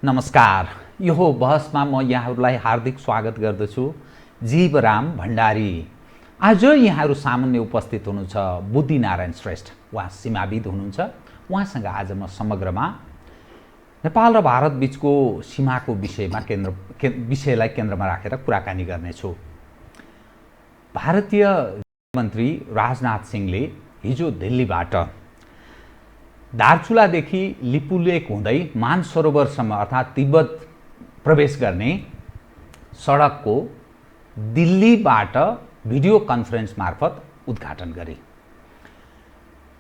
नमस्कार। यो बहसमा म यहाँहरूलाई हार्दिक स्वागत गर्दछु। जीवराम भण्डारी। आज यहाँहरू सामान्य उपस्थित हुनुहुन्छ बुद्धिनारायण श्रेष्ठ। उहाँ सीमाविद हुनुहुन्छ। उहाँसँग आज म समग्रमा नेपाल र भारत बीचको सीमाको विषयलाई केन्द्रमा राखेर कुराकानी गर्नेछु। भारतीय मन्त्री राजनाथ सिंहले हिजो दिल्लीबाट दार्चुलादेखि लिपुलेक हुँदै मानसरोवरसम्म अर्थात् तिब्बत प्रवेश गर्ने सडकको दिल्लीबाट भिडियो कन्फरेन्स मार्फत उद्घाटन गरे।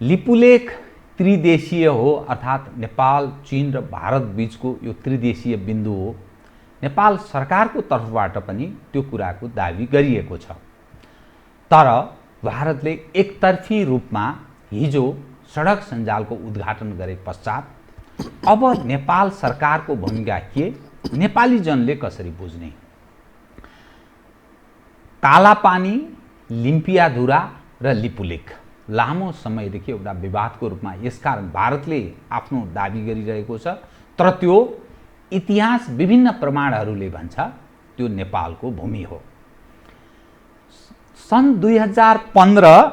लिपुलेक त्रिदेशीय हो, अर्थात् नेपाल, चीन र भारत बीचको यो त्रिदेशीय बिन्दु हो। नेपाल सरकारको तर्फबाट पनि त्यो कुराको दाबी गरिएको छ। तर भारतले एकतर्फी रूपमा हिजो सडक सञ्जालको उद्घाटन गरे पश्चात अब नेपाल सरकारको भूमिका के, नेपाली जनले कसरी बुझ्ने? कालापानी, लिम्पियाधुरा र लिपुलेक लामो समयदेखि एउटा विवादको रूपमा यसकारण भारतले आफ्नो दाबी गरिरहेको छ। तर त्यो इतिहास विभिन्न प्रमाणहरूले भन्छ त्यो नेपालको भूमि हो। सन् 2015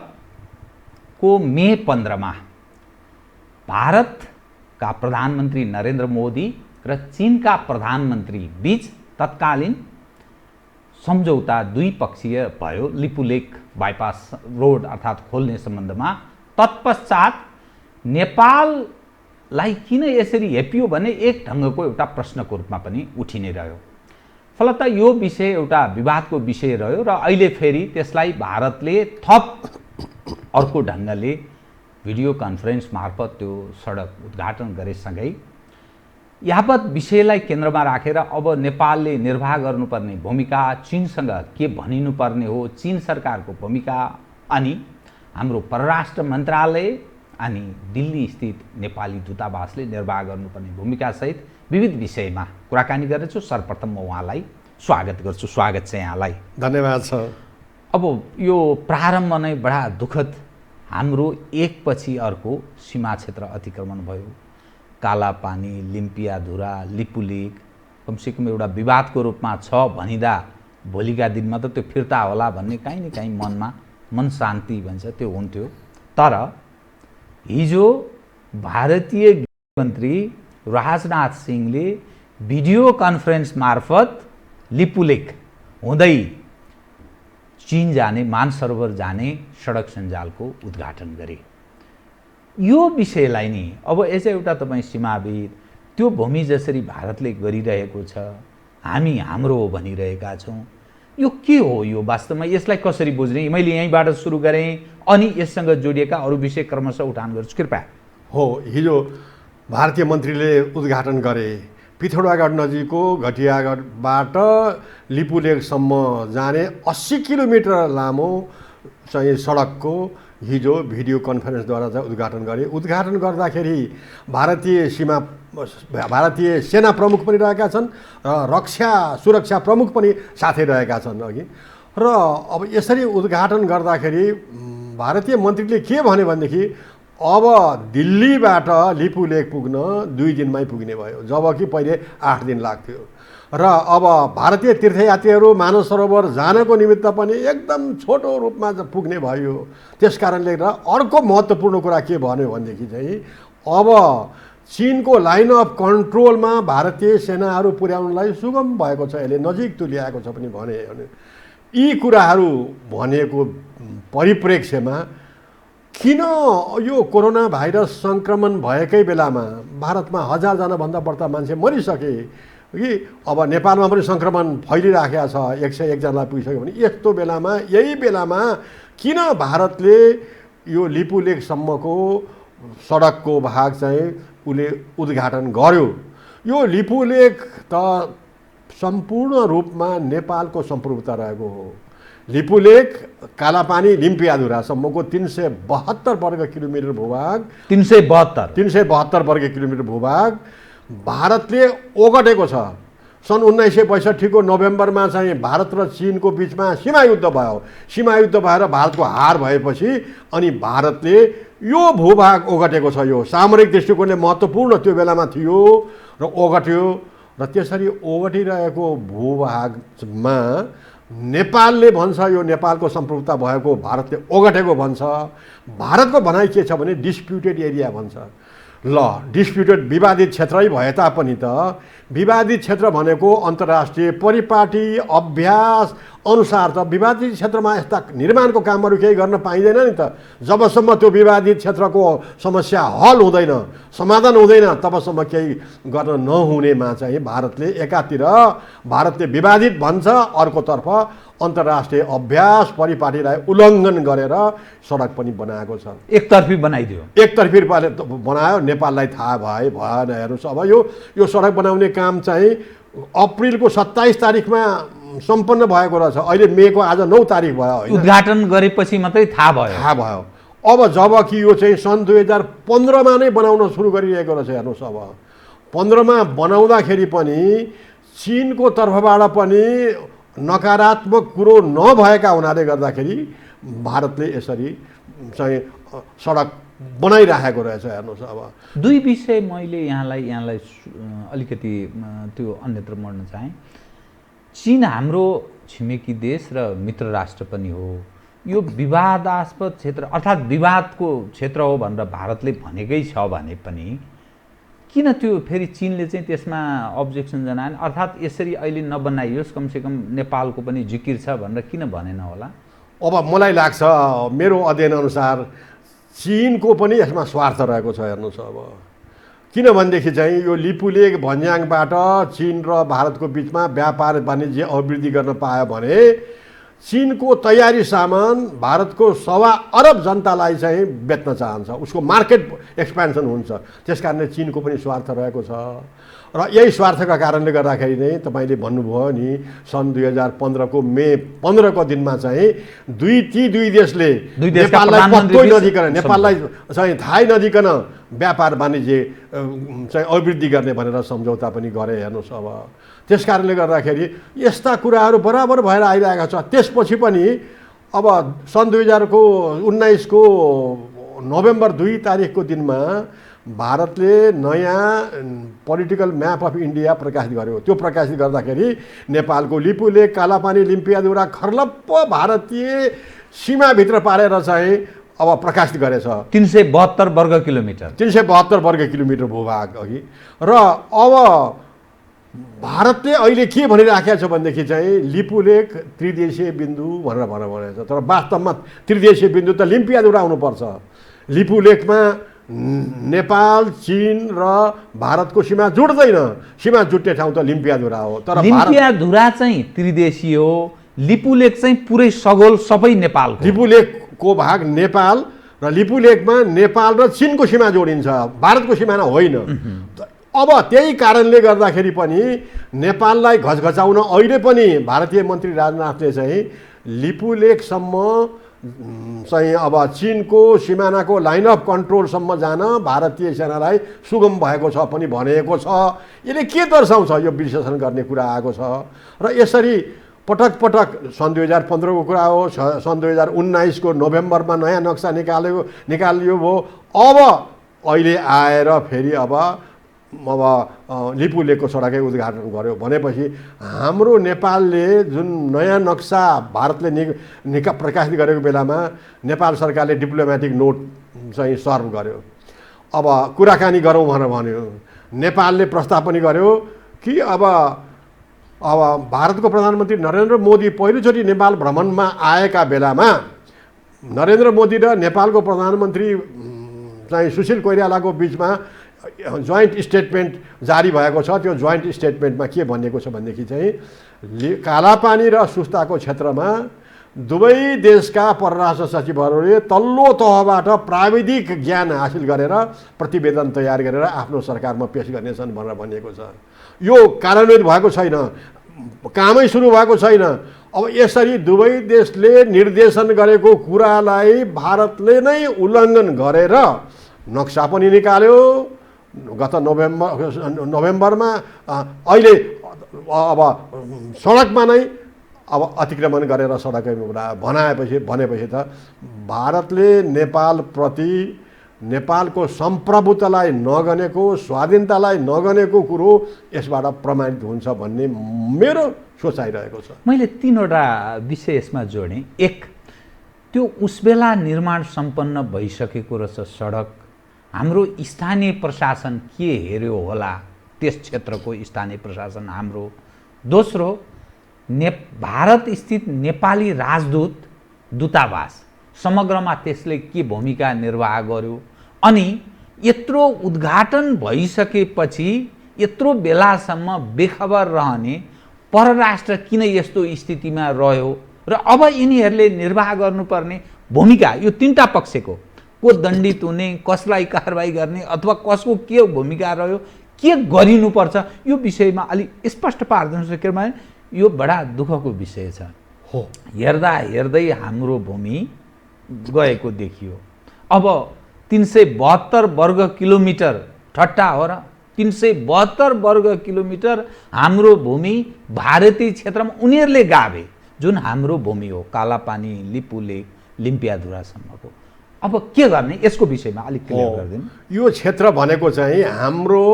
को मे 15 मा भारतका प्रधानमन्त्री नरेन्द्र मोदी र चीनका प्रधानमन्त्री बीच तत्कालीन सम्झौता द्विपक्षीय भयो लिपुलेक बाइपास रोड अर्थात् खोल्ने सम्बन्धमा। तत्पश्चात नेपाललाई किन यसरी हेपियो भने एक ढङ्गको एउटा प्रश्नको रूपमा पनि उठि नै रह्यो। फलत यो विषय एउटा विवादको विषय रह्यो र अहिले फेरि त्यसलाई भारतले थप अर्को ढङ्गले भिडियो कन्फरेन्स मार्फत त्यो सडक उद्घाटन गरेसँगै यावत विषयलाई केन्द्रमा राखेर अब नेपालले निर्वाह गर्नुपर्ने भूमिका, चीनसँग के भनिनुपर्ने हो, चीन सरकारको भूमिका अनि हाम्रो परराष्ट्र मन्त्रालय अनि दिल्ली स्थित नेपाली दूतावासले निर्वाह गर्नुपर्ने भूमिकासहित विविध विषयमा कुराकानी गर्नेछु। सर्वप्रथम म उहाँलाई स्वागत गर्छु। स्वागत छ यहाँलाई। धन्यवाद छ। अब यो प्रारम्भ नै बडा दुःखद, हाम्रो एकपछि अर्को सीमा क्षेत्र अतिक्रमण भयो। कालापानी, लिम्पियाधुरा, लिपुलेक कमसेकम एउटा विवादको रूपमा छ भनिदा भोलिका दिनमा त त्यो फिर्ता होला भन्ने काहीँ न काहीँ मनमा मन शान्ति भन्छ त्यो हुन्थ्यो। तर हिजो भारतीय गृहमन्त्री राजनाथ सिंहले भिडियो कन्फरेन्स मार्फत लिपुलेक हुँदै चीन जाने, मानसरोवर जाने सडक सञ्जालको उद्घाटन गरे। यो विषयलाई नि अब यसै एउटा तपाईँ सीमाविद, त्यो भूमि जसरी भारतले गरिरहेको छ, हामी हाम्रो हो भनिरहेका छौँ, यो के हो? यो वास्तवमा यसलाई कसरी बुझ्ने? मैले यहीँबाट सुरु गरेँ अनि यससँग जोडिएका अरू विषय क्रमशः उठान गर्छु, कृपया। हो, हिजो भारतीय मन्त्रीले उद्घाटन गरे पिथौरागढ नजिकको घटियागढबाट लिपुलेकसम्म जाने 80 किलोमिटर लामो चाहिँ सडकको हिजो भिडियो कन्फरेन्सद्वारा चाहिँ उद्घाटन गरे। उद्घाटन गर्दाखेरि भारतीय सेना प्रमुख पनि रहेका छन् र सुरक्षा प्रमुख पनि साथै रहेका छन् अघि। र अब यसरी उद्घाटन गर्दाखेरि भारतीय मन्त्रीले के भने भनेदेखि अब दिल्लीबाट लिपुलेक पुग्न 2 दिनमै पुग्ने भयो, जबकि पहिले 8 दिन लाग्थ्यो। र अब भारतीय तीर्थयात्रीहरू मानस सरोवर जानको निमित्त पनि एकदम छोटो रूपमा पुग्ने भयो। त्यस कारणले गर्दा अर्को महत्त्वपूर्ण कुरा के भन्यो भनेदेखि चाहिँ अब चीनको लाइन अफ कन्ट्रोलमा भारतीय सेनाहरू पुर्याउनलाई सुगम भएको छ, यसले नजिक तुल्याएको छ पनि भने। यी कुराहरू भनेको परिप्रेक्ष्यमा किन यो कोरोना भाइरस सङ्क्रमण भएकै बेलामा भारतमा 1000 भन्दा बढ्ता मान्छे मरिसके कि अब नेपालमा पनि सङ्क्रमण फैलिराखेको छ, 101 जनालाई पुगिसक्यो भने यस्तो बेलामा, यही बेलामा किन भारतले यो लिपुलेकसम्मको सडकको भाग चाहिँ उसले उद्घाटन गर्यो? यो लिपुलेक त सम्पूर्ण रूपमा नेपालको सम्प्रभुता रहेको हो। लिपुलेक, कालापानी, लिम्पियाधुरासम्मको 372 वर्ग किलोमिटर भूभाग, 372 वर्ग किलोमिटर भूभाग भारतले ओगटेको छ। सन् 1962 को नोभेम्बरमा चाहिँ भारत र चीनको बिचमा सीमा युद्ध भयो। सीमा युद्ध भएर भारतको हार भएपछि अनि भारतले यो भूभाग ओगटेको छ। यो सामरिक दृष्टिकोणले महत्त्वपूर्ण त्यो बेलामा थियो र ओगट्यो र त्यसरी ओगटिरहेको भूभागमा नेपालले भन्छ यो नेपालको सम्प्रभुता भएको भारतले ओगटेको भन्छ। भारतको भनाइ के छ भने डिस्प्युटेड एरिया भन्छ। ल डिस्प्युटेड विवादित क्षेत्रै भए तापनि त विवादित क्षेत्र भनेको अन्तर्राष्ट्रिय परिपाटी अभ्यास अनुसार त विवादित क्षेत्रमा यस्ता निर्माणको कामहरू केही गर्न पाइँदैन नि त। जबसम्म त्यो विवादित क्षेत्रको समस्या हल हुँदैन, समाधान हुँदैन, तबसम्म केही गर्न नहुनेमा चाहिँ भारतले एकातिर भारतले विवादित भन्छ, अर्कोतर्फ अन्तर्राष्ट्रिय अभ्यास परिपाटीलाई उल्लङ्घन गरेर सडक पनि बनाएको छ। एकतर्फी बनाइदियो, एकतर्फी बनायो। नेपाललाई थाहा भएन। हेर्नुहोस् अब यो सडक बनाउने काम चाहिँ अप्रिलको 27 तारिखमा सम्पन्न भएको रहेछ। अहिले मेको आज 9 तारिख भयो होइन। उद्घाटन गरेपछि मात्रै थाहा भयो। अब जबकि यो चाहिँ सन् 2015मा नै बनाउन सुरु गरिरहेको रहेछ। हेर्नुहोस् अब 15मा बनाउँदाखेरि पनि चीनको तर्फबाट पनि नकारात्मक कुरो नभएका हुनाले गर्दाखेरि भारतले यसरी चाहिँ सडक बनाइराखेको रहेछ। हेर्नुहोस् अब दुई विषय मैले यहाँलाई अलिकति त्यो अन्यत्र मोड्न चाहेँ। चीन हाम्रो छिमेकी देश र मित्र राष्ट्र पनि हो। यो विवादास्पद क्षेत्र अर्थात् विवादको क्षेत्र हो भनेर भारतले भनेकै छ भने पनि किन त्यो फेरि चीनले चाहिँ त्यसमा अब्जेक्सन जनाएन? अर्थात् यसरी अहिले नबनाइयोस्, कमसेकम नेपालको पनि जिकिर छ भनेर किन भनेन होला? अब मलाई लाग्छ मेरो अध्ययन अनुसार चीनको पनि यसमा स्वार्थ रहेको छ। हेर्नुहोस् अब किनभनेदेखि चाहिँ यो लिपुलेक भन्ज्याङबाट चीन र भारतको बिचमा व्यापार वाणिज्य अभिवृद्धि गर्न पायो भने चीनको तयारी सामान भारतको 1.25 अरब जनतालाई चाहिँ बेच्न चाहन्छ। उसको मार्केट एक्सपेन्सन हुन्छ। त्यसकारणले चीनको पनि स्वार्थ रहेको छ र यही स्वार्थका कारणले गर्दाखेरि नै तपाईँले भन्नुभयो नि सन् 2015को मे 15 को दिनमा चाहिँ ती दुई देशले नेपाललाई पत्तै नदिकन, नेपाललाई चाहिँ थाहै नदिकन व्यापार वाणिज्य चाहिँ अभिवृद्धि गर्ने भनेर सम्झौता पनि गरे। हेर्नुहोस् अब त्यस कारणले गर्दाखेरि यस्ता कुराहरू बराबर भएर आइरहेका छ। त्यसपछि पनि अब सन् 2019 को नोभेम्बर 2 तारिखको दिनमा भारतले नयाँ पोलिटिकल म्याप अफ इन्डिया प्रकाशित गर्यो। त्यो प्रकाशित गर्दाखेरि नेपालको लिपुलेक, कालापानी, लिम्पियाधुरा खर्लप्प भारतीय सीमाभित्र पारेर चाहिँ अब प्रकाशित गरेछ। 372 वर्ग किलोमिटर 372 वर्ग किलोमिटर भूभाग अघि। र अब भारतले अहिले के भनिराखेको छ भनेदेखि चाहिँ लिपुलेक त्रिदेशीय बिन्दु भनेर भनेको छ। तर वास्तवमा त्रिदेशीय बिन्दु त लिम्पियाधुरा हुनुपर्छ। लिपुलेकमा नेपाल, चीन र भारतको सीमा जुट्दैन। सीमा जुट्ने ठाउँ त लिम्पियाधुरा हो। तर लिम्पियाधुरा चाहिँ त्रिदेशीय हो, लिपुलेक चाहिँ पुरै सगोल सबै नेपाल। लिपुलेकको भाग नेपाल र लिपुलेकमा नेपाल र चीनको सीमा जोडिन्छ, भारतको सिमाना होइन। अब त्यही कारणले गर्दाखेरि पनि नेपाललाई घचघचाउन अहिले पनि भारतीय मन्त्री राजनाथले चाहिँ लिपुलेकसम्म चाहिँ अब चीनको सिमानाको लाइन अफ कन्ट्रोलसम्म जान भारतीय सेनालाई सुगम भएको छ पनि भनेको छ। यसले के दर्शाउँछ? यो विश्लेषण गर्ने कुरा आएको छ। र यसरी पटक पटक सन् 2015 को कुरा हो, सन् 2019 को नोभेम्बरमा नयाँ नक्सा निकालियो भयो। अब अहिले आएर फेरि अब लिपुलेकको सडकै उद्घाटन गर्यो भनेपछि हाम्रो नेपालले जुन नयाँ नक्सा भारतले प्रकाशित गरेको बेलामा नेपाल सरकारले डिप्लोमेटिक नोट चाहिँ सर्भ गर्यो। अब कुराकानी गरौँ भनेर भन्यो। नेपालले प्रस्ताव पनि गर्यो कि अब भारतको प्रधानमन्त्री नरेन्द्र मोदी पहिलोचोटि नेपाल भ्रमणमा आएका बेलामा नरेन्द्र मोदी र नेपालको प्रधानमन्त्री चाहिँ सुशील कोइरालाको बिचमा जोइन्ट स्टेटमेन्ट जारी भएको छ। त्यो जोइन्ट स्टेटमेन्टमा के भनिएको छ भनेदेखि चाहिँ कालापानी र सुस्ताको क्षेत्रमा दुवै देशका परराष्ट्र सचिवहरूले तल्लो तहबाट प्राविधिक ज्ञान हासिल गरेर प्रतिवेदन तयार गरेर आफ्नो सरकारमा पेश गर्नेछन् भनेर भनिएको छ। यो कार्यान्वित भएको छैन, कामै सुरु भएको छैन। अब यसरी दुवै देशले निर्देशन गरेको कुरालाई भारतले नै उल्लङ्घन गरेर नक्सा पनि निकाल्यो। गत नोभेम्बरमा अहिले अब सडकमा नै अब अतिक्रमण गरेर सडकै भनेपछि त भारतले नेपालप्रति नेपालको सम्प्रभुतालाई नगनेको, स्वाधीनतालाई नगनेको कुरो यसबाट प्रमाणित हुन्छ भन्ने मेरो सोचाइरहेको छ। मैले 3वटा विषय यसमा जोडेँ। एक, त्यो उसबेला निर्माण सम्पन्न भइसकेको रहेछ सडक, हाम्रो स्थानीय प्रशासन के हेर्यो होला, त्यस क्षेत्रको स्थानीय प्रशासन हाम्रो। दोस्रो, भारत स्थित नेपाली दूतावास समग्रमा त्यसले के भूमिका निर्वाह गर्यो। अनि यत्रो उद्घाटन भइसकेपछि यत्रो बेलासम्म बेखबर रहने परराष्ट्र किन यस्तो स्थितिमा रह्यो र अब यिनीहरूले निर्वाह गर्नुपर्ने भूमिका, यो 3टा पक्षको, को दण्डित हुने, कसलाई कारबाही गर्ने अथवा कसको के भूमिका रह्यो, के गरिनुपर्छ, यो विषयमा अलिक स्पष्ट पारिदिनुहोस्। किनभने यो बडा दुःखको विषय छ। हो, हेर्दा हेर्दै हाम्रो भूमि गएको देखियो। अब 372 वर्ग किलोमिटर, ठट्टा हो र, 372 वर्ग किलोमिटर हाम्रो भूमि भारतीय क्षेत्रमा उनीहरूले गाभे, जुन हाम्रो भूमि हो, कालापानी, लिपुलेक, लिम्पियाधुरासम्मको। अब के गर्ने, यसको विषयमा अलिक क्लियर गरिदिनु। यो क्षेत्र भनेको चाहिँ हाम्रो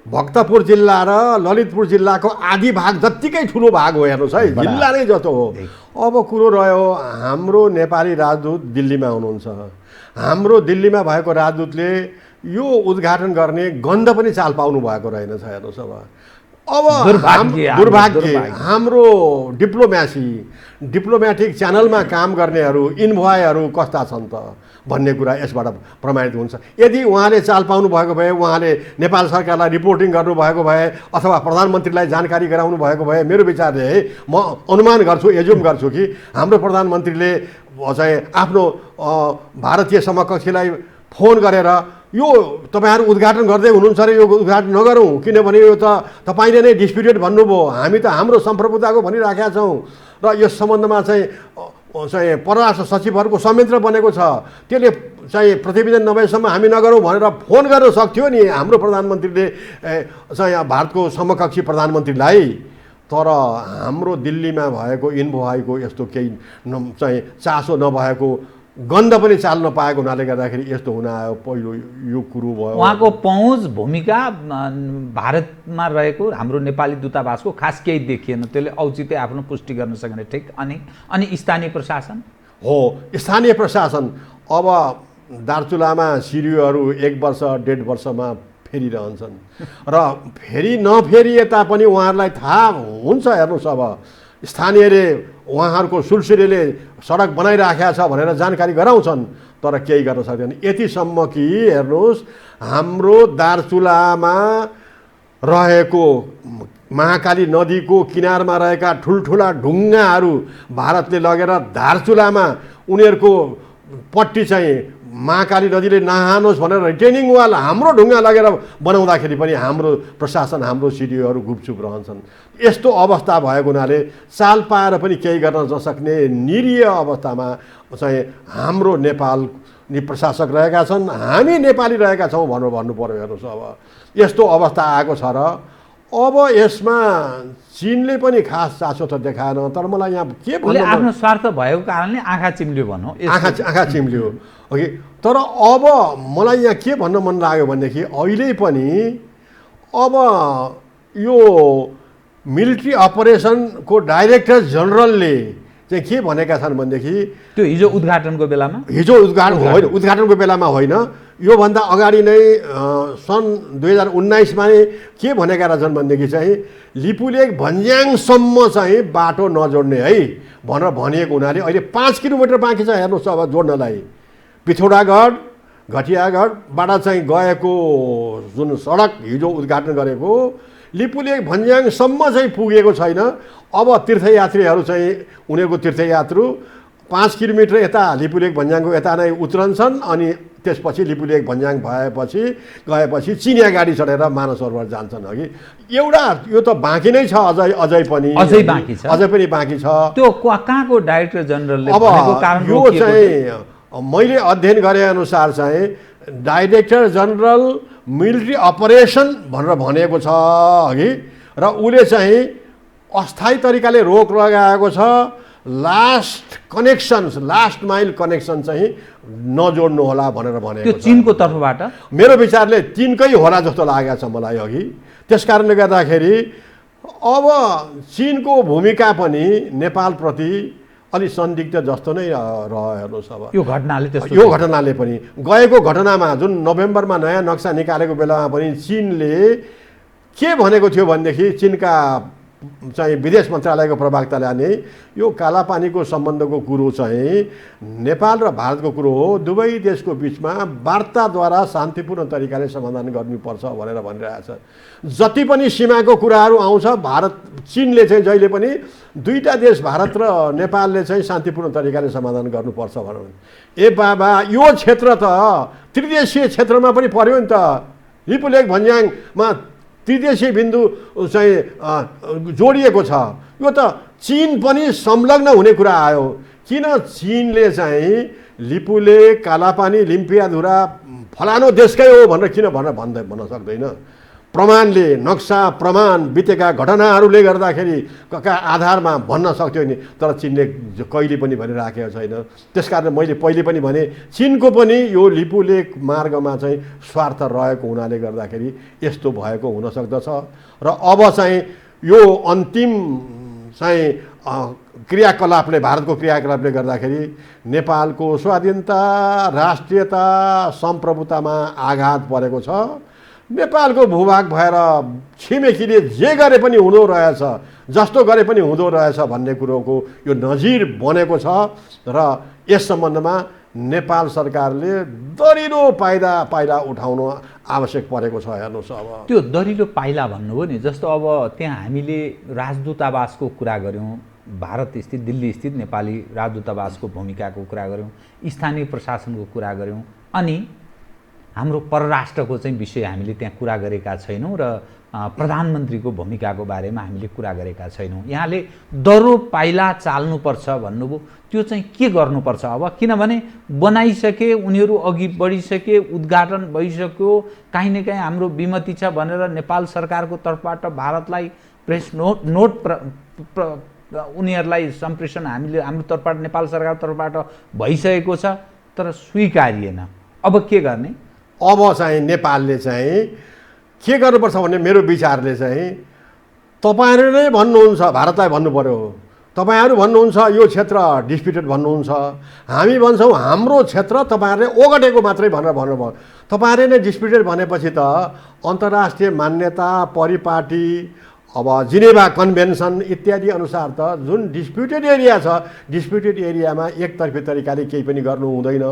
भक्तपुर जिल्ला र ललितपुर जिल्लाको आधी भाग जत्तिकै ठुलो भाग हो, हेर्नुहोस् है, जिल्ला नै जस्तो हो। अब कुरो रह्यो, हाम्रो नेपाली राजदूत दिल्लीमा हुनुहुन्छ। हाम्रो दिल्लीमा भएको राजदूतले यो उद्घाटन गर्ने गन्ध पनि चाल पाउनु भएको रहेनछ, हेर्नुहोस्। अब दुर्भाग्य हाम्रो डिप्लोमेटिक च्यानलमा काम गर्नेहरू, इन्भोयहरू कस्ता छन् त भन्ने कुरा यसबाट प्रमाणित हुन्छ। यदि उहाँले चाल पाउनु भएको भए, उहाँले नेपाल सरकारलाई रिपोर्टिङ गर्नुभएको भए अथवा प्रधानमन्त्रीलाई जानकारी गराउनु भएको भए, मेरो विचारले है, म अनुमान गर्छु, एज्युम गर्छु कि हाम्रो प्रधानमन्त्रीले चाहिँ आफ्नो भारतीय समकक्षीलाई फोन गरेर यो तपाईहरु उद्घाटन गर्दै हुनुहुन्छ रे, यो उद्घाटन नगरौँ, किनभने यो त तपाईले नै डिस्प्युटेड भन्नुभयो, हामी त हाम्रो सम्प्रभुताको भनिराखेका छौँ र यस सम्बन्धमा चाहिँ परराष्ट्र सचिवहरूको संयन्त्र बनेको छ, त्यसले चाहिँ प्रतिवेदन नभएसम्म हामी नगरौँ भनेर फोन गर्न सक्थ्यो नि हाम्रो प्रधानमन्त्रीले चाहिँ भारतको समकक्षी प्रधानमन्त्रीलाई। तर हाम्रो दिल्लीमा भएको इन्भोयको यस्तो केही चाहिँ चासो नभएको, गन्ध पनि चाल्न पाएको हुनाले गर्दाखेरि यस्तो हुन आयो। पहिलो यो कुरो भयो। उहाँको पहुँच, भूमिका भारतमा रहेको हाम्रो नेपाली दूतावासको खास केही देखिएन, त्यसले औचित्य आफ्नो पुष्टि गर्न सक्ने। ठिक, अनि स्थानीय प्रशासन हो, स्थानीय प्रशासन अब दार्चुलामा सिरियोहरू 1 वर्ष 1.5 वर्षमा फेरिरहन्छन् र फेरि नफेरिए तापनि उहाँहरूलाई थाहा हुन्छ। हेर्नुहोस्, अब स्थानीयले उहाँहरूको सुलसुरीले सडक बनाइराखेका छ भनेर जानकारी गराउँछन्, तर केही गर्न सक्दैन। यतिसम्म कि हेर्नुहोस्, हाम्रो दार्चुलामा रहेको महाकाली नदीको किनारमा रहेका ठुल्ठुला ढुङ्गाहरू भारतले लगेर दार्चुलामा उनीहरूको पट्टी चाहिँ महाकाली नदीले नहानोस् भनेर रिटेनिङ वाल हाम्रो ढुङ्गा लगेर बनाउँदाखेरि पनि हाम्रो प्रशासन, हाम्रो सिडिओहरू गुपचुप रहन्छन्। यस्तो अवस्था भएको हुनाले चाल पाएर पनि केही गर्न नसक्ने निरीह अवस्थामा चाहिँ हाम्रो नेपाली प्रशासक रहेका छन्, हामी नेपाली रहेका छौँ भनेर भन्नु पर्यो। हेर्नुहोस्, अब यस्तो अवस्था आएको छ र अब यसमा चीनले पनि खास चासो त देखाएन। तर मलाई यहाँ के भन्नु, आफ्नो स्वार्थ भएको कारणले आँखा चिम्ल्यो भनौँ, आँखा चिम्ल्यो ओके। तर अब मलाई यहाँ के भन्न मन लाग्यो भनेदेखि अहिले पनि अब यो मिलिट्री अपरेसनको डाइरेक्टर जनरलले चाहिँ के भनेका छन् भनेदेखि, त्यो हिजो उद्घाटनको बेलामा, उद्घाटनको बेलामा होइन, योभन्दा अगाडि नै सन् 2019मा नै के भनेका रहेछन् भनेदेखि चाहिँ लिपुलेक भन्ज्याङसम्म चाहिँ बाटो नजोड्ने है भनेर भनिएको हुनाले अहिले 5 किलोमिटर बाँकी छ। हेर्नुहोस्, अब जोड्नलाई पिथौरागढ घटियागढबाट चाहिँ गएको जुन सडक हिजो उद्घाटन गरेको लिपुलेक भन्ज्याङसम्म चाहिँ पुगेको छैन। अब तीर्थयात्रीहरू चाहिँ उनीहरूको तीर्थयात्रु 5 किलोमिटर यता लिपुलेक भन्ज्याङको यता नै उत्रन्छन् अनि त्यसपछि लिपुलेक भन्ज्याङ गएपछि चिनिया गाडी चढेर मानस सरोवर जान्छन्। अघि एउटा यो त बाँकी नै छ, अझै पनि बाँकी छ। त्यो कहाँको डाइरेक्टर जनरलले अब यो चाहिँ मैले अध्ययन गरे अनुसार चाहिँ डाइरेक्टर जनरल मिलिट्री अपरेसन भनेर भनेको छ अघि, र उसले चाहिँ अस्थायी तरिकाले रोक लगाएको छ last connections, last mile connection चाहिँ नजोड्नु होला भनेर भनेको त्यो छ। चीनको तर्फबाट मेरो विचारले चीनकै होला जस्तो लागेको छ मलाई अघि। त्यस कारणले गर्दाखेरि अब चीनको भूमिका पनि नेपालप्रति अलि संदिग्ध जस्तो नै रह्यो हेर्नुहोस्। अब यो घटनाले त्यस्तो यो घटनाले पनि गएको घटनामा जुन नोभेम्बरमा नयाँ नक्सा निकालेको बेलामा पनि चीनले के भनेको थियो भनेदेखि चीनका चाहिँ विदेश मन्त्रालयको प्रवक्ताले नै यो कालापानीको सम्बन्धको कुरो चाहिँ नेपाल र भारतको कुरो हो, दुवै देशको बिचमा वार्ताद्वारा शान्तिपूर्ण तरिकाले समाधान गर्नुपर्छ भनेर भनिरहेछ। जति पनि सीमाको कुराहरू आउँछ भारत चीनले चाहिँ जहिले पनि दुईटा देश भारत र नेपालले चाहिँ शान्तिपूर्ण तरिकाले समाधान गर्नुपर्छ भनेर। ए बाबा यो क्षेत्र त त्रिदेशीय क्षेत्रमा पनि पर्यो नि त। लिपुलेक भन्ज्याङमा त्रिदेशीय बिन्दु चाहिँ जोडिएको छ। यो त चीन पनि संलग्न हुने कुरा आयो। किन चीनले चाहिँ लिपुलेक, कालापानी, लिम्पियाधुरा फलानो देशकै हो भनेर किन भन्न सक्दैन? प्रमाणले, नक्सा प्रमाण, बितेका घटनाहरूले गर्दाखेरि का आधारमा भन्न सक्थ्यो नि, तर चीनले कहिले पनि भनिराखेको छैन। त्यसकारण मैले पहिले पनि भने चीनको पनि यो लिपुलेक मार्गमा चाहिँ स्वार्थ रहेको हुनाले गर्दाखेरि यस्तो भएको हुन सक्दछ। र अब चाहिँ यो अन्तिम चाहिँ क्रियाकलापले, भारतको क्रियाकलापले गर्दाखेरि नेपालको स्वाधीनता, राष्ट्रियता, सम्प्रभुतामा आघात परेको छ। नेपालको भूभाग भएर छिमेकीले जे गरे पनि हुँदो रहेछ, जस्तो गरे पनि हुँदो रहेछ भन्ने कुरोको यो नजिर बनेको छ। र यस सम्बन्धमा नेपाल सरकारले दरिलो पाइला उठाउनु आवश्यक परेको छ। हेर्नुहोस् अब त्यो दरिलो पाइला भन्नुभयो नि, जस्तो अब त्यहाँ हामीले राजदूतावासको कुरा गऱ्यौँ, भारत स्थित, दिल्ली स्थित नेपाली राजदूतावासको भूमिकाको कुरा गऱ्यौँ, स्थानीय प्रशासनको कुरा गऱ्यौँ, अनि हाम्रो परराष्ट्रको चाहिँ विषय हामीले त्यहाँ कुरा गरेका छैनौँ र प्रधानमन्त्रीको भूमिकाको बारेमा हामीले कुरा गरेका छैनौँ। यहाँले दरो पाइला चाल्नुपर्छ भन्नुभयो, त्यो चाहिँ के गर्नुपर्छ अब? किनभने बनाइसके, उनीहरू अघि बढिसके, उद्घाटन भइसक्यो, काहीँ न काहीँ हाम्रो विमति छ भनेर नेपाल सरकारको तर्फबाट भारतलाई प्रेस नोट उनीहरूलाई सम्प्रेषण हामीले हाम्रो तर्फबाट, नेपाल सरकार तर्फबाट भइसकेको छ, तर स्वीकारिएन। अब के गर्ने? अब चाहिँ नेपालले चाहिँ के गर्नुपर्छ भने मेरो विचारले चाहिँ तपाईँहरू नै भन्नुहुन्छ, भारतलाई भन्नु पर्यो। तपाईँहरू भन्नुहुन्छ यो क्षेत्र डिस्प्युटेड भन्नुहुन्छ, हामी भन्छौँ हाम्रो क्षेत्र तपाईँहरूले ओगटेको मात्रै भनेर भन्नुभयो। तपाईँहरूले नै डिस्प्युटेड भनेपछि त अन्तर्राष्ट्रिय मान्यता, परिपाटी, अब जिनेभा कन्भेन्सन इत्यादि अनुसार त जुन डिस्प्युटेड एरिया छ, डिस्प्युटेड एरियामा एकतर्फी तरिकाले केही पनि गर्नु हुँदैन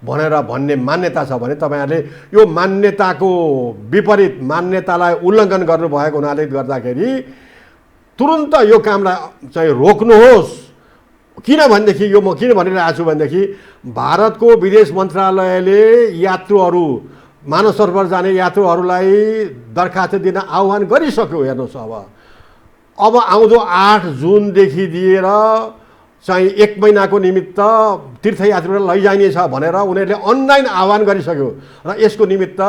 भनेर भन्ने मान्यता छ भने तपाईँहरूले यो मान्यताको विपरीत, मान्यतालाई उल्लङ्घन गर्नुभएको हुनाले गर्दाखेरि तुरुन्त यो कामलाई चाहिँ रोक्नुहोस्। किनभनेदेखि यो म किन भनिरहेको छु भनेदेखि भारतको विदेश मन्त्रालयले यात्रुहरू, मानव सरोवर जाने यात्रुहरूलाई दरखास्त दिन आह्वान गरिसक्यो। हेर्नुहोस् अब आउँदो 8 जुनदेखि लिएर चाहिँ 1 महिनाको निमित्त तीर्थयात्रीहरूलाई लैजाइनेछ भनेर उनीहरूले अनलाइन आह्वान गरिसक्यो र यसको निमित्त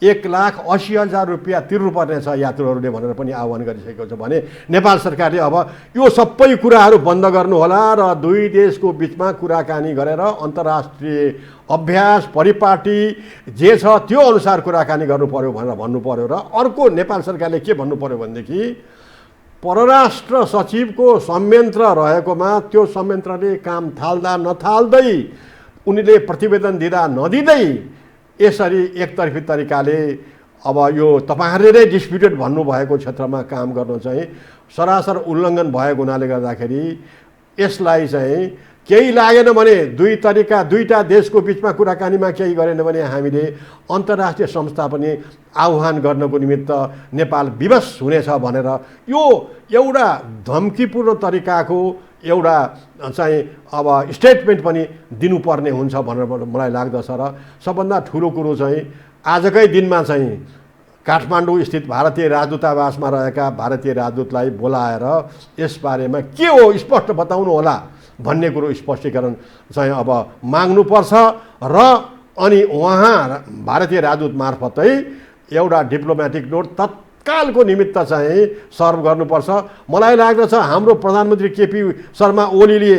1,80,000 रुपियाँ तिर्नुपर्नेछ यात्रुहरूले भनेर पनि आह्वान गरिसकेको छ। भने नेपाल सरकारले अब यो सबै कुराहरू बन्द गर्नुहोला र दुई देशको बिचमा कुराकानी गरेर अन्तर्राष्ट्रिय अभ्यास, परिपाटी जे छ त्यो अनुसार कुराकानी गर्नु पर्यो भनेर भन्नु पर्यो। र अर्को नेपाल सरकारले के भन्नु पर्यो भनेदेखि परराष्ट्र सचिवको संयन्त्र रहेकोमा त्यो संयन्त्रले काम थाल्दा नथाल्दै, उनीले प्रतिवेदन दिँदा नदिँदै यसरी एकतर्फी तरिकाले अब यो तपाईँहरूले नै डिस्प्युटेड भन्नुभएको क्षेत्रमा काम गर्न चाहिँ सरासर उल्लङ्घन भएको हुनाले गर्दाखेरि यसलाई चाहिँ केही लागेन भने दुईटा देशको बिचमा कुराकानीमा केही गरेन भने हामीले अन्तर्राष्ट्रिय संस्था पनि आह्वान गर्नको निमित्त नेपाल विवश हुनेछ भनेर यो एउटा धम्कीपूर्ण तरिकाको एउटा चाहिँ अब स्टेटमेन्ट पनि दिनुपर्ने हुन्छ भनेर मलाई लाग्दछ। र सबभन्दा ठुलो कुरो चाहिँ आजकै दिनमा चाहिँ काठमाडौँ स्थित भारतीय राजदूतावासमा रहेका भारतीय राजदूतलाई बोलाएर यसबारेमा के हो स्पष्ट बताउनु होला भन्ने कुरो स्पष्टीकरण चाहिँ अब माग्नुपर्छ। र अनि उहाँ भारतीय राजदूत मार्फतै एउटा डिप्लोमेटिक नोट तत्कालको निमित्त चाहिँ सर्भ गर्नुपर्छ। मलाई लाग्दछ हाम्रो प्रधानमन्त्री केपी शर्मा ओलीले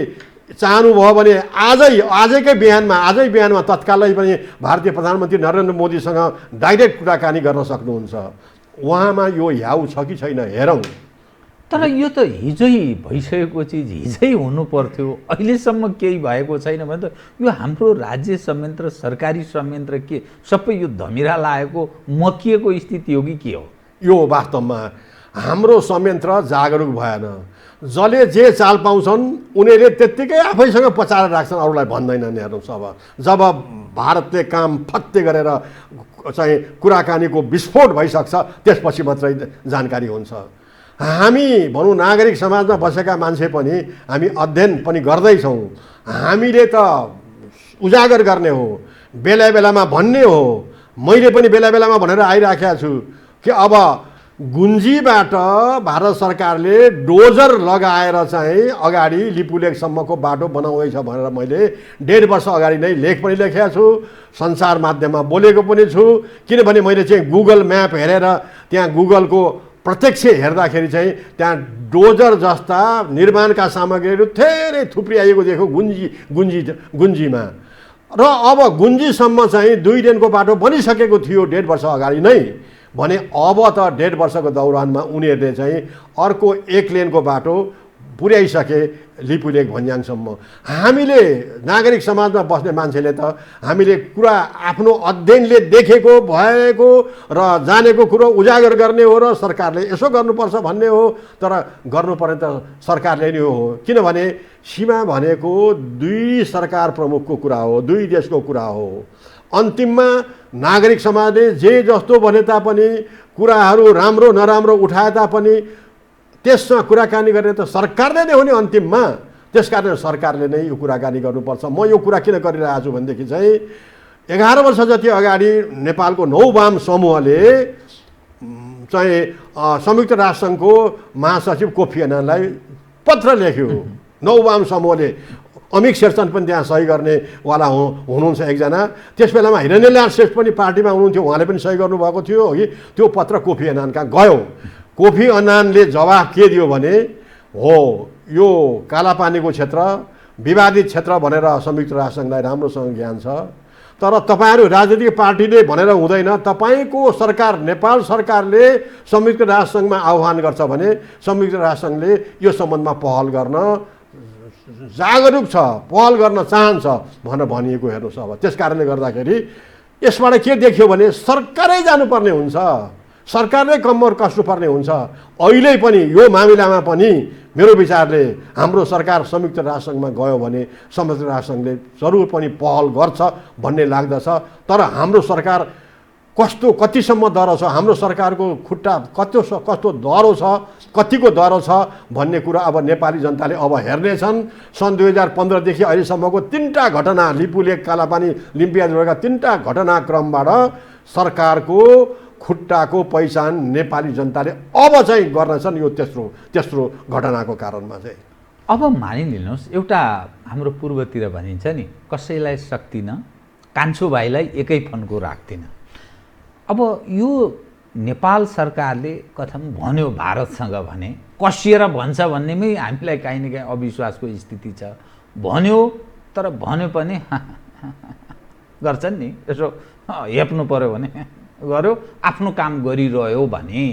चाहनुभयो भने आजकै बिहानमा तत्कालै पनि भारतीय प्रधानमन्त्री नरेन्द्र मोदीसँग डाइरेक्ट कुराकानी गर्न सक्नुहुन्छ। उहाँमा यो ह्याउ छ कि छैन हेरौँ। तर यो त हिजै भइसकेको चिज हिजै हुनु पर्थ्यो, अहिलेसम्म केही भएको छैन भने त यो हाम्रो राज्य संयन्त्र सरकारी संयन्त्र के सबै यो धमिरा लागेको मकिएको स्थिति हो कि के हो? यो वास्तवमा हाम्रो संयन्त्र जागरुक भएन। जसले जे चाल पाउँछन् उनीहरूले त्यत्तिकै आफैसँग पचाएर राख्छन्, अरूलाई भन्दैनन्। हेर्नुहोस्, अब जब भारतले काम फत्ते गरेर चाहिँ कुराकानीको विस्फोट भइसक्छ त्यसपछि मात्रै जानकारी हुन्छ। हामी भनौँ नागरिक समाजमा बसेका मान्छे पनि हामी अध्ययन पनि गर्दैछौँ। हामीले त उजागर गर्ने हो, बेला बेलामा भन्ने हो। मैले पनि बेला बेलामा भनेर आइराखेको छु कि अब गुन्जीबाट भारत सरकारले डोजर लगाएर चाहिँ अगाडि लिपुलेकसम्मको बाटो बनाउँदैछ भनेर मैले 1.5 वर्ष अगाडि नै लेख पनि लेखेको छु, सञ्चार माध्यममा बोलेको पनि छु। किनभने मैले चाहिँ गुगल म्याप हेरेर त्यहाँ गुगलको प्रत्यक्ष हेर्दाखेरि चाहिँ त्यहाँ डोजर जस्ता निर्माणका सामग्रीहरू धेरै थुप्रिआएको देख्यो गुन्जीमा। र अब गुन्जीसम्म चाहिँ 2 लेनको बाटो बनिसकेको थियो 1.5 वर्ष अगाडि नै। भने अब त 1.5 वर्षको दौरानमा उनीहरूले चाहिँ अर्को 1 लेनको बाटो पुर्याइसके लिपुलेक भन्ज्याङसम्म। हामीले नागरिक समाजमा बस्ने मान्छेले त हामीले कुरा आफ्नो अध्ययनले देखेको भएको र जानेको कुरो उजागर गर्ने हो र सरकारले यसो गर्नुपर्छ भन्ने हो। तर गर्नुपर्ने त सरकारले नै हो। किनभने सीमा भनेको 2 सरकार प्रमुखको कुरा हो, 2 देशको कुरा हो। अन्तिममा नागरिक समाजले जे जस्तो भने तापनि कुराहरू राम्रो नराम्रो उठाए तापनि त्यसमा कुराकानी गर्ने त सरकारले नै हो नि अन्तिममा। त्यसकारण सरकारले नै यो कुराकानी गर्नुपर्छ। म यो कुरा किन गरिरहेको छु भनेदेखि चाहिँ 11 वर्ष जति अगाडि नेपालको 9 वाम समूहले चाहिँ संयुक्त राष्ट्रसङ्घको महासचिव कोफी अन्नानलाई पत्र लेख्यो। 9 वाम समूहले, अमिक शेरचन पनि त्यहाँ सही गर्नेवाला हुनुहुन्छ एकजना। त्यस बेलामा हिरण्यलाल श्रेष्ठ पनि पार्टीमा हुनुहुन्थ्यो, उहाँले पनि सही गर्नुभएको थियो कि त्यो पत्र कोफी अन्नान कहाँ गयो। कोफी अन्नानले जवाफ के दियो भने हो यो कालापानीको क्षेत्र विवादित क्षेत्र भनेर संयुक्त राष्ट्रसङ्घलाई राम्रोसँग ज्ञान छ। तर तपाईँहरू राजनीतिक पार्टीले भनेर हुँदैन। तपाईँको सरकार नेपाल सरकारले संयुक्त राष्ट्रसङ्घमा आह्वान गर्छ भने संयुक्त राष्ट्रसङ्घले यो सम्बन्धमा पहल गर्न जागरुक छ, पहल गर्न चाहन्छ भनेर भनिएको हेर्नुहोस्। अब त्यस कारणले गर्दाखेरि यसबाट के देखियो भने सरकारै जानुपर्ने हुन्छ, सरकारले कम्मर कस्नुपर्ने हुन्छ। अहिले पनि यो मामिलामा पनि मेरो विचारले हाम्रो सरकार संयुक्त राष्ट्रसङ्घमा गयो भने संयुक्त राष्ट्रसङ्घले जरुर पनि पहल गर्छ भन्ने लाग्दछ। तर हाम्रो सरकार कतिसम्म दह्रो छ, हाम्रो सरकारको खुट्टा कस्तो दह्रो छ, कतिको दह्रो छ भन्ने कुरा अब नेपाली जनताले अब हेर्नेछन्। सन् 2015 देखि अहिलेसम्मको 3टा घटना, लिपुलेक, कालापानी, लिम्पियाधुराका 3टा घटनाक्रमबाट सरकारको खुट्टाको पहिचान नेपाली जनताले अब चाहिँ गर्नेछन्। यो तेस्रो घटनाको कारणमा चाहिँ अब मानिलिनुहोस्, एउटा हाम्रो पूर्वतिर भनिन्छ नि, कसैलाई सक्दिन कान्छो भाइलाई एकै फन्को राख्दिन। अब यो नेपाल सरकारले कथम भन्यो भारतसँग भने कसिएर भन्छ भन्नेमै हामीलाई काहीँ न काहीँ अविश्वासको स्थिति छ। भन्यो तर भन्यो पनि गर्छन् नि, यसो हेप्नु पर्यो भने गर्यो, आफ्नो काम गरिरह्यो भने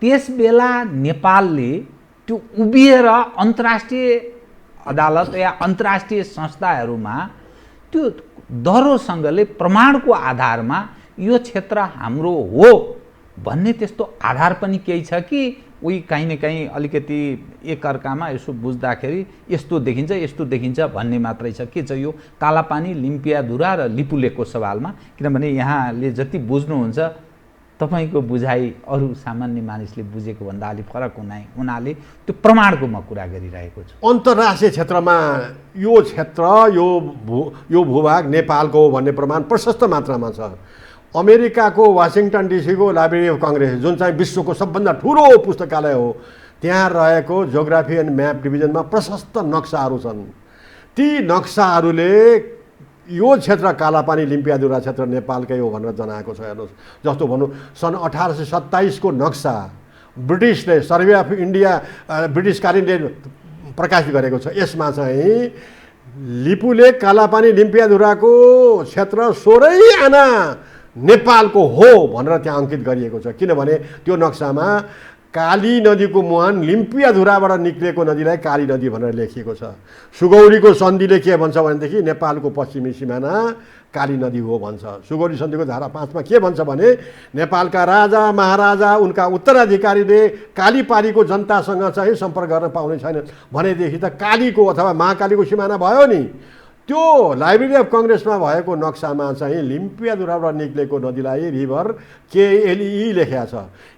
त्यस बेला नेपालले त्यो उभिएर अन्तर्राष्ट्रिय अदालत या अन्तर्राष्ट्रिय संस्थाहरूमा त्यो दह्रोसँगले प्रमाणको आधारमा यो क्षेत्र हाम्रो हो भन्ने त्यस्तो आधार पनि केही छ कि उही काहीँ न काहीँ अलिकति एकअर्कामा यसो बुझ्दाखेरि यस्तो देखिन्छ भन्ने मात्रै छ? के छ यो कालापानी, लिम्पियाधुरा र लिपुलेकको सवालमा? किनभने यहाँले जति बुझ्नुहुन्छ तपाईँको बुझाइ अरू सामान्य मानिसले बुझेको भन्दा अलिक फरक हुनाले त्यो प्रमाणको म कुरा गरिरहेको छु। अन्तर्राष्ट्रिय क्षेत्रमा यो क्षेत्र यो भूभाग नेपालको हो भन्ने प्रमाण प्रशस्त मात्रामा छ। अमेरिकाको वाशिङटन डीसीको लाइब्रेरी अफ कङ्ग्रेस, जुन चाहिँ विश्वको सबभन्दा ठुलो पुस्तकालय हो, त्यहाँ रहेको जियोग्राफी एन्ड म्याप डिभिजनमा प्रशस्त नक्साहरू छन्। ती नक्साहरूले यो क्षेत्र कालापानी लिम्पियाधुरा क्षेत्र नेपालकै हो भनेर जनाएको छ। हेर्नुहोस्, जस्तो भनौँ सन् 1827 को नक्सा ब्रिटिसले सर्वे अफ इन्डिया ब्रिटिस कार्यालयले प्रकाशित गरेको छ। यसमा चाहिँ लिपुलेक कालापानी लिम्पियाधुराको क्षेत्र 16 आना नेपालको हो भनेर त्यहाँ अङ्कित गरिएको छ। किनभने त्यो नक्सामा काली नदीको मुहान लिम्पियाधुराबाट निक्लेको नदीलाई काली नदी भनेर लेखिएको छ। सुगौलीको सन्धिले के भन्छ भनेदेखि नेपालको पश्चिमी सिमाना काली नदी हो भन्छ। सुगौली सन्धिको धारा 5 मा के भन्छ भने नेपालका राजा महाराजा उनका उत्तराधिकारीले कालीपारीको जनतासँग चाहिँ सम्पर्क गर्न पाउने छैन भनेदेखि त कालीको अथवा महाकालीको सिमाना भयो नि। त्यो लाइब्रेरी अफ कङ्ग्रेसमा भएको नक्सामा चाहिँ लिम्पियाधुराबाट निक्लेको नदीलाई रिभर KLE लेखेको छ।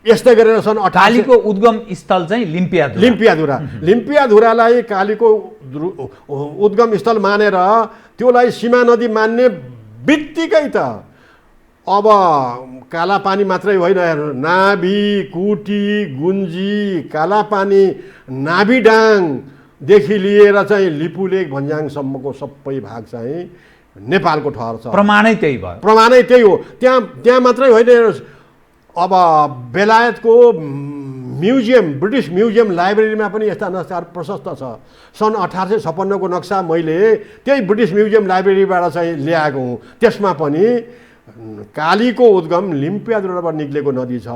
यस्तै गरेर सन् कालीको उद्गम स्थल चाहिँ लिम्पियाधुरा लिम्पियाधुरालाई कालीको उद्गम स्थल मानेर त्योलाई सीमा नदी मान्ने बित्तिकै त अब कालापानी मात्रै होइन, नाभि, कुटी, गुन्जी, कालापानी, नाभिडाङदेखि लिएर चाहिँ लिपुलेक भन्ज्याङसम्मको सबै भाग चाहिँ नेपालको ठहर छ। प्रमाणै त्यही भयो। प्रमाणै त्यही हो। त्यहाँ मात्रै होइन, अब बेलायतको म्युजियम ब्रिटिस म्युजियम लाइब्रेरीमा पनि यस्ता नक्साहरू प्रशस्त छ। सन् 1856 को नक्सा मैले त्यही ब्रिटिस म्युजियम लाइब्रेरीबाट चाहिँ ल्याएको हुँ। त्यसमा पनि कालीको उद्गम लिम्पियाधुराबाट निक्लेको नदी छ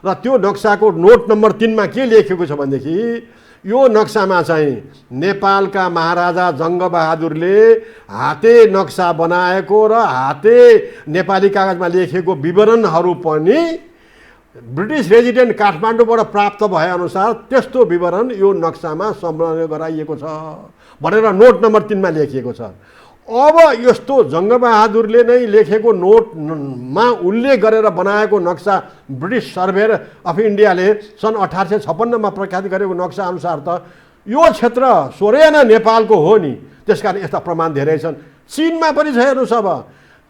र त्यो नक्साको नोट नम्बर 3 मा के लेखेको छ भनेदेखि यो नक्सामा चाहिँ नेपालका महाराजा जङ्गबहादुरले हाते नक्सा बनाएको र हाते नेपाली कागजमा लेखेको विवरणहरू पनि ब्रिटिस रेजिडेन्ट काठमाडौँबाट प्राप्त भएअनुसार त्यस्तो विवरण यो नक्सामा संलग्न गराइएको छ भनेर नोट नम्बर 3 मा लेखिएको छ। अब यस्तो जङ्गबहादुरले नै लेखेको नोटमा उल्लेख गरेर बनाएको नक्सा ब्रिटिस सर्वे अफ इन्डियाले सन् 1856 मा प्रकाशित गरेको नक्सा अनुसार त यो क्षेत्र 16 आना नेपालको हो नि। त्यसकारण यस्ता प्रमाण धेरै छन्। चीनमा पनि छ। हेर्नुहोस्, अब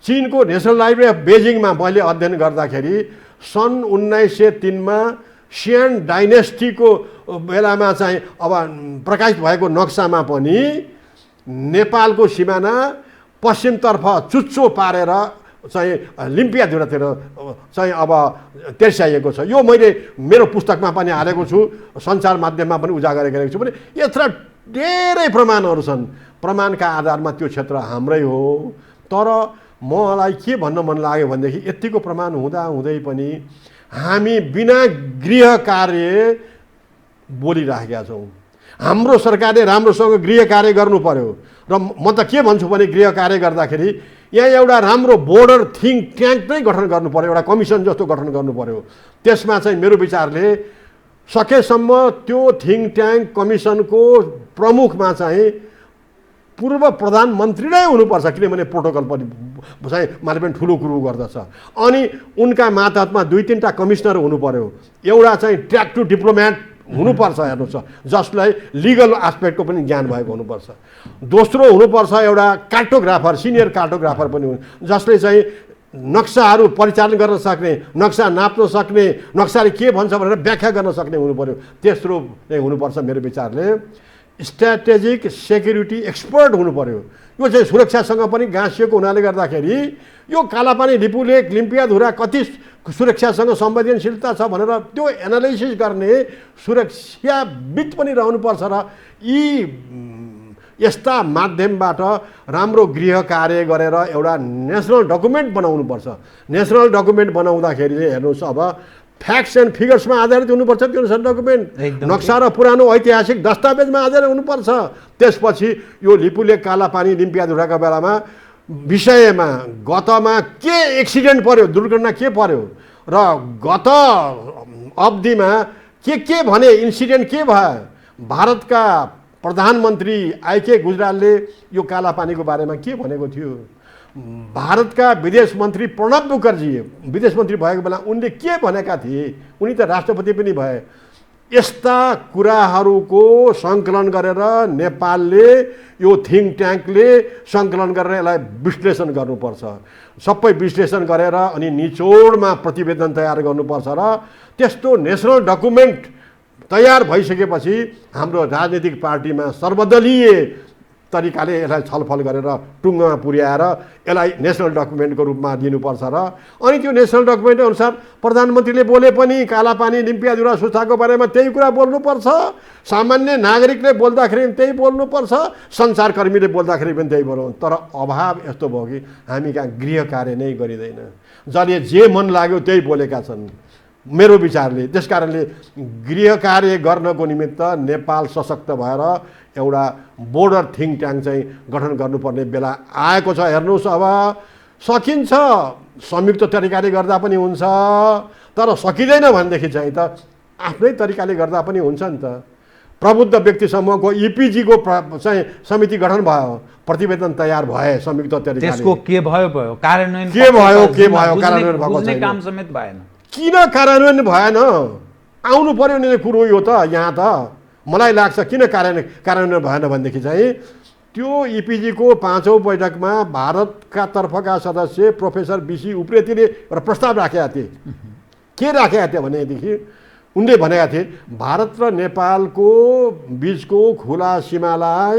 चीनको नेसनल लाइब्रेरी अफ बेजिङमा मैले अध्ययन गर्दाखेरि सन् 1903 मा सियान डाइनेस्टीको बेलामा चाहिँ अब प्रकाशित भएको नक्सामा पनि नेपालको सिमाना पश्चिमतर्फ चुच्चो पारेर चाहिँ लिम्पियाधुरातिर चाहिँ अब तेर्स्याइएको छ। यो मैले मेरो पुस्तकमा पनि हालेको छु, सञ्चार माध्यममा पनि उजागर गरेको छु। भने यत्र धेरै प्रमाणहरू छन्। प्रमाणका आधारमा त्यो क्षेत्र हाम्रै हो। तर मलाई के भन्न मन लाग्यो भनेदेखि यतिको प्रमाण हुँदै पनि हामी बिना गृह कार्य बोलिराखेका छौँ। हाम्रो सरकारले राम्रोसँग गृह कार्य गर्नु पर्यो र म त के भन्छु भने गृह कार्य गर्दाखेरि यहाँ एउटा राम्रो बोर्डर थिङ्क ट्याङ्क नै गठन गर्नु पर्यो, एउटा कमिसन जस्तो गठन गर्नु पर्यो। त्यसमा चाहिँ मेरो विचारले सकेसम्म त्यो थिङ्क ट्याङ्क कमिसनको प्रमुखमा चाहिँ पूर्व प्रधानमन्त्री नै हुनुपर्छ। किनभने प्रोटोकल पनि चाहिँ मैले पनि ठुलो कुरो गर्दछ। अनि उनका मातहतमा 2-3टा कमिसनर हुनु पर्यो। एउटा चाहिँ ट्र्याक टु डिप्लोमेट हुनुपर्छ। हेर्नुहोस्, जसलाई लिगल एस्पेक्टको पनि ज्ञान भएको हुनुपर्छ। दोस्रो हुनुपर्छ एउटा कार्टोग्राफर, सिनियर कार्टोग्राफर पनि जसले चाहिँ नक्साहरू परिचालन गर्न सक्ने, नक्सा नाप्न सक्ने, नक्साले के भन्छ भनेर व्याख्या गर्न सक्ने हुनु पर्यो। तेस्रो चाहिँ हुनुपर्छ मेरो विचारले स्ट्राटेजिक सेक्युरिटी एक्सपर्ट हुनु पर्यो। यो चाहिँ सुरक्षासँग पनि गाँसिएको हुनाले गर्दाखेरि यो कालापानी लिपुलेक लिम्पियाधुरा कति सुरक्षासँग संवेदनशीलता छ भनेर त्यो एनालाइसिस गर्ने सुरक्षाविद पनि रहनुपर्छ र यी यस्ता माध्यमबाट राम्रो गृह कार्य गरेर एउटा नेसनल डकुमेन्ट बनाउनुपर्छ। नेसनल डकुमेन्ट बनाउँदाखेरि हेर्नुहोस्, अब फ्याक्ट्स एन्ड फिगर्समा आधारित हुनुपर्छ त्यो नेसनल डकुमेन्ट। नक्सा र पुरानो ऐतिहासिक दस्तावेजमा आधारित हुनुपर्छ। त्यसपछि यो लिपुलेक कालापानी लिम्पियाधुराका बेलामा विषयमा गतमा के एक्सिडेन्ट पर्यो, दुर्घटना के पर्यो र गत अवधिमा के भने, इन्सिडेन्ट के भयो, भारतका प्रधानमन्त्री आइके गुजरालले यो कालापानीको बारेमा के भनेको थियो, भारतका विदेश मन्त्री प्रणब मुखर्जी विदेश मन्त्री भएको बेला उनले के भनेका थिए, उनी त राष्ट्रपति पनि भए। यस्ता कुराहरूको सङ्कलन गरेर नेपालले यो थिङ्क ट्याङ्कले सङ्कलन गरेर यसलाई विश्लेषण गर्नुपर्छ। सबै विश्लेषण गरेर अनि निचोडमा प्रतिवेदन तयार गर्नुपर्छ र त्यस्तो नेसनल डकुमेन्ट तयार भइसकेपछि हाम्रो राजनीतिक पार्टीमा सर्वदलीय तरिकाले यसलाई छलफल गरेर टुङ्गोमा पुर्याएर यसलाई नेसनल डकुमेन्टको रूपमा दिनुपर्छ र अनि त्यो नेसनल डकुमेन्ट अनुसार प्रधानमन्त्रीले बोले पनि कालापानी लिम्पियाधुरा सुस्ताको बारेमा त्यही कुरा बोल्नुपर्छ, सामान्य नागरिकले बोल्दाखेरि पनि त्यही बोल्नुपर्छ, सञ्चारकर्मीले बोल्दाखेरि पनि त्यही बोल्नु। तर अभाव यस्तो भयो कि हामी कहाँ गृह कार्य नै गरिँदैन, जसले जे मन लाग्यो त्यही बोलेका छन् मेरो विचारले। त्यस कारणले गृह कार्य गर्नको निमित्त नेपाल सशक्त भएर एउटा बोर्डर थिङ्क ट्याङ्क चाहिँ गठन गर्नुपर्ने बेला आएको छ। हेर्नुहोस्, अब सकिन्छ, संयुक्त तरिकाले गर्दा पनि हुन्छ, तर सकिँदैन भनेदेखि चाहिँ त आफ्नै तरिकाले गर्दा पनि हुन्छ नि त। प्रबुद्ध व्यक्ति समूहको इपिजीको चाहिँ समिति गठन भयो, प्रतिवेदन तयार भए संयुक्त तरिकाले। त्यसको के भयो कार्यान्वयन कार्यान्वयन भएको छैन, काम समेत भएन। किन कार्यान्वयन भएन? आउनु पर्यो नि कुरो यो त। यहाँ त मलाई लाग्छ किन कार्यान्वयन भएन भनेदेखि चाहिँ त्यो इपिजीको 5औं बैठकमा भारतका तर्फका सदस्य प्रोफेसर बीसी उप्रेतीले एउटा प्रस्ताव राखेका थिए। के राखेका थिए भनेदेखि उनले भनेका थिए भारत र नेपालको बीचको खुला सीमालाई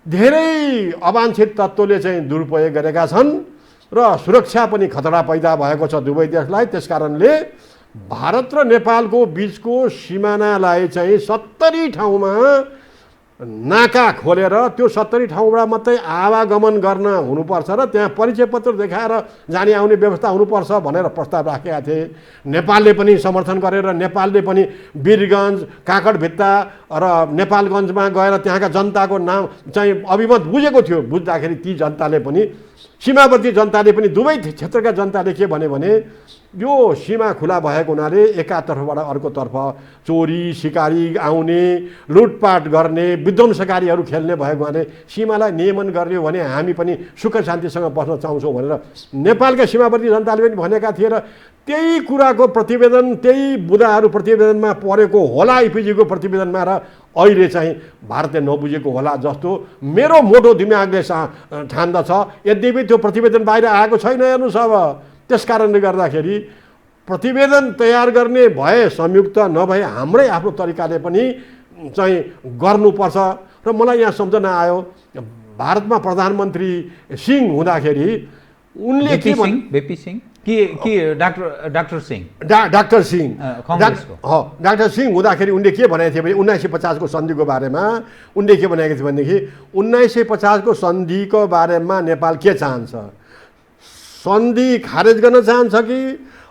धेरै अवांछित तत्त्वले चाहिँ दुरुपयोग गरेका छन् र सुरक्षा पनि खतरा पैदा भएको छ दुवै देशलाई। त्यसकारणले भारत र नेपालको बीचको सिमानालाई चाहिँ 70 ठाउँमा नाका खोलेर त्यो 70 ठाउँबाट मात्रै आवागमन गर्न हुनुपर्छ र त्यहाँ परिचय पत्र देखाएर जाने आउने व्यवस्था हुनुपर्छ भनेर प्रस्ताव राखेका थिए। नेपालले पनि समर्थन गरेर नेपालले पनि वीरगञ्ज, काकडभित्ता र नेपालगञ्जमा गएर त्यहाँका जनताको नाम चाहिँ अभिमत बुझेको थियो। बुझ्दाखेरि ती जनताले पनि, सीमावर्ती जनताले पनि, दुवै क्षेत्रका जनताले के भने यो सीमा खुला भएको हुनाले एकातर्फबाट अर्कोतर्फ चोरी सिकारी आउने, लुटपाट गर्ने, विध्वंसकारीहरू खेल्ने भएको हुनाले सीमालाई नियमन गर्ने भने हामी पनि सुख शान्तिसँग बस्न चाहन्छौँ भनेर नेपालका सीमावर्ती जनताले पनि भनेका थिए। र त्यही कुराको प्रतिवेदन, त्यही बुदाहरू प्रतिवेदनमा परेको होला इपिजीको प्रतिवेदनमा, र अहिले चाहिँ भारतले नबुझेको होला जस्तो मेरो मोटो दिमागले ठान्दछ। यद्यपि त्यो प्रतिवेदन बाहिर आएको छैन। हेर्नुहोस्, अब त्यस कारणले गर्दाखेरि प्रतिवेदन तयार गर्ने भए संयुक्त नभए हाम्रै आफ्नो तरिकाले पनि चाहिँ गर्नुपर्छ। र मलाई यहाँ सम्झना आयो, भारतमा प्रधानमन्त्री सिंह हुँदाखेरि उनले के VP सिंह कि doctor Singh doctor Singh doctor Singh हुँदाखेरि उनले के भनेको थिए भने 1950 को सन्धिको बारेमा उनले के भनेको थियो भनेदेखि 1950 को सन्धिको बारेमा नेपाल के चाहन्छ? सन्धि खारेज गर्न चाहन्छ कि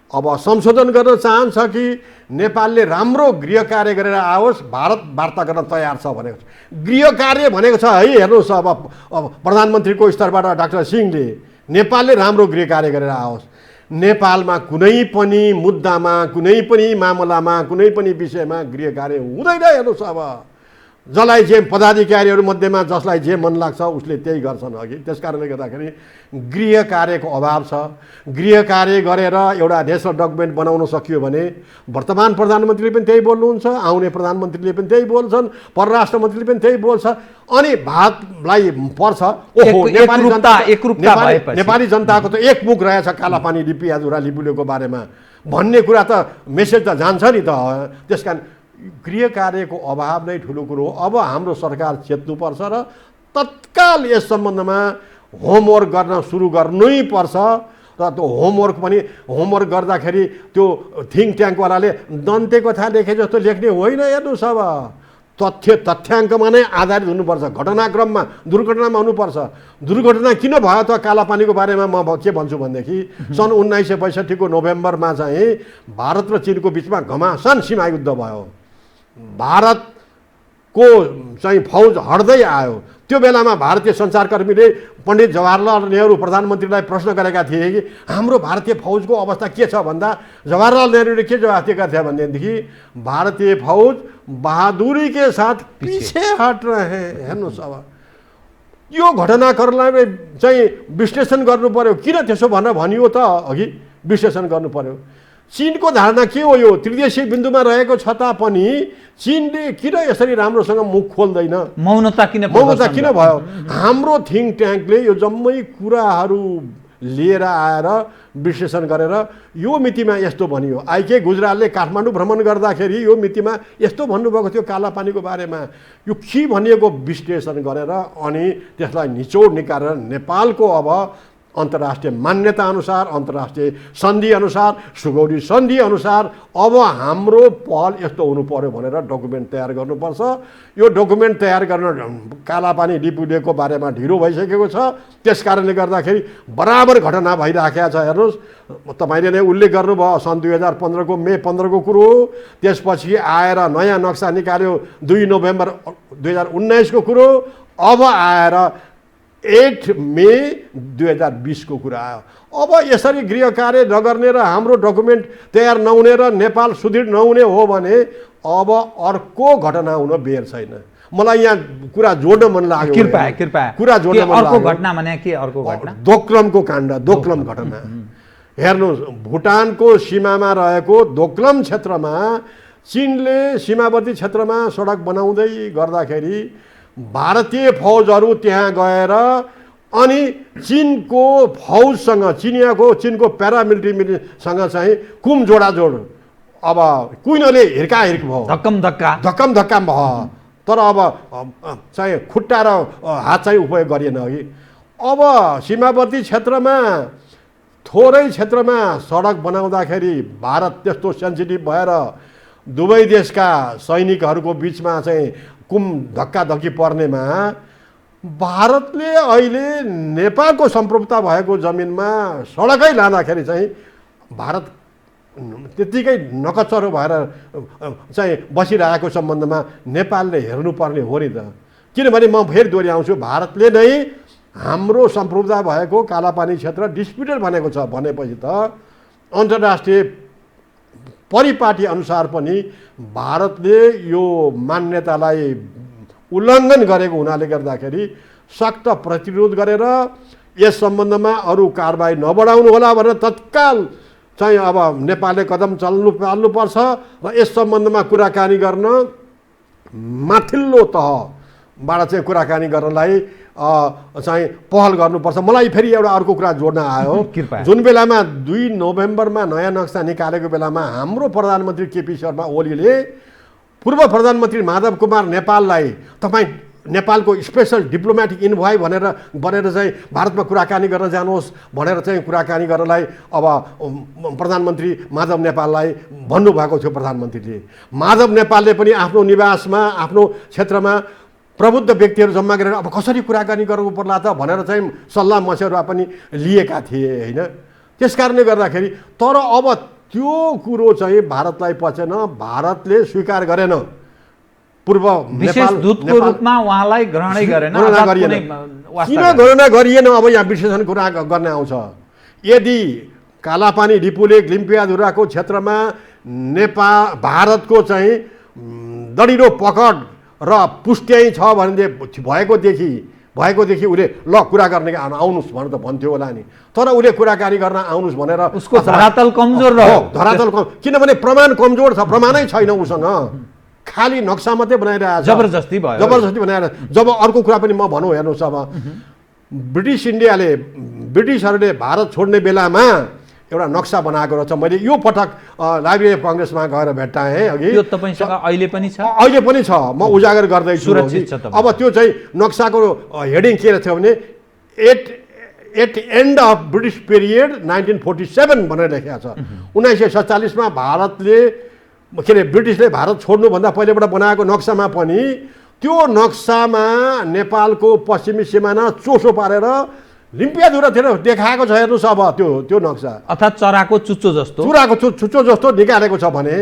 अब संशोधन गर्न चाहन्छ कि नेपालले राम्रो गृह कार्य गरेर आओस्, भारत वार्ता गर्न तयार छ भनेको छ। गृह कार्य भनेको छ है। हेर्नुहोस्, अब प्रधानमन्त्रीको स्तरबाट डाक्टर सिंहले नेपालले राम्रो गृह कार्य गरेर आओस्, नेपालमा कुनै पनि मुद्दामा, कुनै पनि मामलामा, कुनै पनि विषयमा गृह कार्य हुँदैन। हेर्नुहोस्, अब जसलाई जे पदाधिकारीहरू मध्येमा जसलाई जे मन लाग्छ उसले त्यही गर्छन् अघि। त्यसकारणले गर्दाखेरि गृह कार्यको अभाव छ। गृह कार्य गरेर एउटा नेसनल डकुमेन्ट बनाउन सकियो भने वर्तमान प्रधानमन्त्रीले पनि त्यही बोल्नुहुन्छ, आउने प्रधानमन्त्रीले पनि त्यही बोल्छन्, परराष्ट्र मन्त्रीले पनि त्यही बोल्छ। अनि भारतलाई पर्छ ओहो नेपाली जनताको त एकमुख रहेछ कालापानी लिपियाधुरा लिपुलेको बारेमा भन्ने कुरा त मेसेज त जान्छ नि त। त्यसकारण गृह कार्यको अभाव नै ठुलो कुरो हो। अब हाम्रो सरकार चेत्नुपर्छ र तत्काल यस सम्बन्धमा होमवर्क गर्न सुरु गर्नै पर्छ। र त्यो होमवर्क गर्दाखेरि त्यो थिङ्क ट्याङ्कवालाले दन्ते कथा लेखे जस्तो लेख्ने होइन। हेर्नुहोस्, अब तथ्याङ्कमा नै आधारित हुनुपर्छ, घटनाक्रममा दुर्घटनामा हुनुपर्छ। दुर्घटना किन भयो त कालापानीको बारेमा म के भन्छु भनेदेखि सन् 1962 को नोभेम्बरमा चाहिँ भारत र चीनको बिचमा घमासान सीमा युद्ध भयो। भारतको चाहिँ फौज हट्दै आयो। त्यो बेलामा भारतीय सञ्चारकर्मीले पण्डित जवाहरलाल नेहरू प्रधानमन्त्रीलाई प्रश्न गरेका थिए कि हाम्रो भारतीय फौजको अवस्था के छ भन्दा जवाहरलाल नेहरूले के जवाफ दिएका थिए भनेदेखि भारतीय फौज बहादुरी के साथ पीछे हट रहे। हेर्नुहोस्, अब यो घटनाक्रमलाई चाहिँ विश्लेषण गर्नु पर्यो। किन त्यसो भनेर भनियो त अघि विश्लेषण गर्नु पर्यो। चीनको धारणा के हो? यो त्रिदेशीय बिन्दुमा रहेको छ तापनि चीनले किन यसरी राम्रोसँग मुख खोल्दैन? मौनता किन भयो? हाम्रो थिङ्क ट्याङ्कले यो जम्मै कुराहरू लिएर आएर विश्लेषण गरेर यो मितिमा यस्तो भनियो। आइके गुजरालले काठमाडौँ भ्रमण गर्दाखेरि यो मितिमा यस्तो भन्नुभएको थियो कालापानीको बारेमा, यो के भनिएको विश्लेषण गरेर अनि त्यसलाई निचोड निकालेर नेपालको अब अन्तर्राष्ट्रिय मान्यता अनुसार, अन्तर्राष्ट्रिय सन्धि अनुसार, सुगौली सन्धि अनुसार अब हाम्रो पहल यस्तो हुनु पर्यो भनेर डकुमेन्ट तयार गर्नुपर्छ। यो डकुमेन्ट तयार गर्न कालापानी डिपुलेको बारेमा ढिलो भइसकेको छ। त्यस कारणले गर्दाखेरि बराबर घटना भइराखेको छ। हेर्नुहोस्, तपाईँले नै उल्लेख गर्नुभयो सन् 2015 को मे 15 को कुरो हो। त्यसपछि आएर नयाँ नक्सा निकाल्यो 2 नोभेम्बर 2019 को कुरो। अब आएर 8 मे 2020 को कुरा आयो। अब यसरी गृह कार्य नगर्ने र हाम्रो डकुमेन्ट तयार नहुने र नेपाल सुदृढ नहुने हो भने अब अर्को घटना हुन बेर छैन। मलाई यहाँ कुरा जोड्न मन लाग्यो। कृपया कुरा जोड्न मन लाग्यो। अर्को घटना भने के अर्को घटना? दोक्लमको काण्ड, दोक्लम घटना। हेर्नुहोस्, भुटानको सीमामा रहेको दोक्लम क्षेत्रमा चीनले सीमावर्ती क्षेत्रमा सडक बनाउँदै गर्दाखेरि भारतीय फौजहरू त्यहाँ गएर अनि चीनको फौजसँग चीनको प्यारामिलिट्रीसँग चाहिँ कुम जोडाजोड, अब कुइनले हिर्काहिर्क भयो, धक्कम धक्का भयो। तर अब चाहिँ खुट्टा र हात चाहिँ उपयोग गरिएन अघि। अब सीमावर्ती क्षेत्रमा थोरै क्षेत्रमा सडक बनाउँदाखेरि भारत त्यस्तो सेन्सिटिभ भएर दुवै देशका सैनिकहरूको बिचमा चाहिँ कुम धक्काधक्की पर्नेमा भारतले अहिले नेपालको सम्प्रभुता भएको जमिनमा सडकै लाँदाखेरि चाहिँ भारत त्यतिकै नकचरो भएर चाहिँ बसिरहेको सम्बन्धमा नेपालले हेर्नुपर्ने हो नि त। किनभने म फेरि दोहोऱ्याउँछु, भारतले नै हाम्रो सम्प्रभुता भएको कालापानी क्षेत्र डिस्प्युटेड भनेको छ भनेपछि त अन्तर्राष्ट्रिय परिपाटी अनुसार पनि भारतले यो मान्यतालाई उल्लङ्घन गरेको हुनाले गर्दाखेरि सक्त प्रतिरोध गरेर यस सम्बन्धमा अरू कारबाही नबढाउनु होला भनेर तत्काल चाहिँ अब नेपालले कदम चाल्नुपर्छ र यस सम्बन्धमा कुराकानी गर्न माथिल्लो तहबाट चाहिँ कुराकानी गर्नलाई चाहिँ पहल गर्नुपर्छ। मलाई फेरि एउटा अर्को कुरा जोड्न आयो। जुन बेलामा 2 नोभेम्बरमा नयाँ नक्सा निकालेको बेलामा हाम्रो प्रधानमन्त्री केपी शर्मा ओलीले पूर्व प्रधानमन्त्री माधव कुमार नेपाललाई तपाईँ नेपालको स्पेसल डिप्लोमेटिक इन्भोय भनेर चाहिँ भारतमा कुराकानी गर्न जानुहोस् भनेर चाहिँ कुराकानी गर्नलाई अब प्रधानमन्त्री माधव नेपाललाई भन्नुभएको थियो प्रधानमन्त्रीले। माधव नेपालले पनि आफ्नो निवासमा आफ्नो क्षेत्रमा प्रबुद्ध व्यक्तिहरू जम्मा गरेर अब कसरी कुराकानी गर्नु पर्ला त भनेर चाहिँ सल्लाह मशवरा पनि लिएका थिए होइन। त्यस कारणले गर्दाखेरि तर अब त्यो कुरो चाहिँ भारतलाई पचेन, भारतले स्वीकार गरेन। पूर्व विशेष दूतको रूपमा उहाँलाई ग्रहणै गरेन। किन गणना गरिएन अब यहाँ विश्लेषण कुरा गर्न आउँछ। यदि कालापानी डिपुलेक लिम्पियाधुराको क्षेत्रमा भारतको चाहिँ दढिलो पकड र पुष्ट्याइ छ भने भएकोदेखि उसले ल कुरा गर्ने आउनुहोस् भनेर त भन्थ्यो होला नि। तर उसले कुराकानी गर्न आउनुहोस् भनेर उसको धरातल कमजोर रह्यो। किनभने प्रमाण कमजोर छ, प्रमाणै छैन उसँग, खालि नक्सा मात्रै बनाइरहेको छ, जबरजस्ती बनाएर। जब अर्को कुरा पनि म भनौँ, हेर्नुहोस् अब ब्रिटिसहरूले भारत छोड्ने बेलामा एउटा नक्सा बनाएको रहेछ। मैले यो पटक लाइब्रेरी अफ कङ्ग्रेसमा गएर भेट्टाएँ अघि। यो तपाईँसँग अहिले पनि छ? अहिले पनि छ, म उजागर गर्दैछु। अब त्यो चाहिँ नक्साको हेडिङ के थियो भने at end of British period 1947 भनेर लेखेको छ। 1947 मा भारतले के अरे ब्रिटिसले भारत छोड्नुभन्दा पहिलेबाट बनाएको नक्सामा पनि त्यो नक्सामा नेपालको पश्चिमी सिमाना चोसो पारेर लिम्पियाधुरातिर देखाएको छ। हेर्नुहोस् अब त्यो नक्सा अर्थात् चराको चुच्चो जस्तो निकालेको छ भने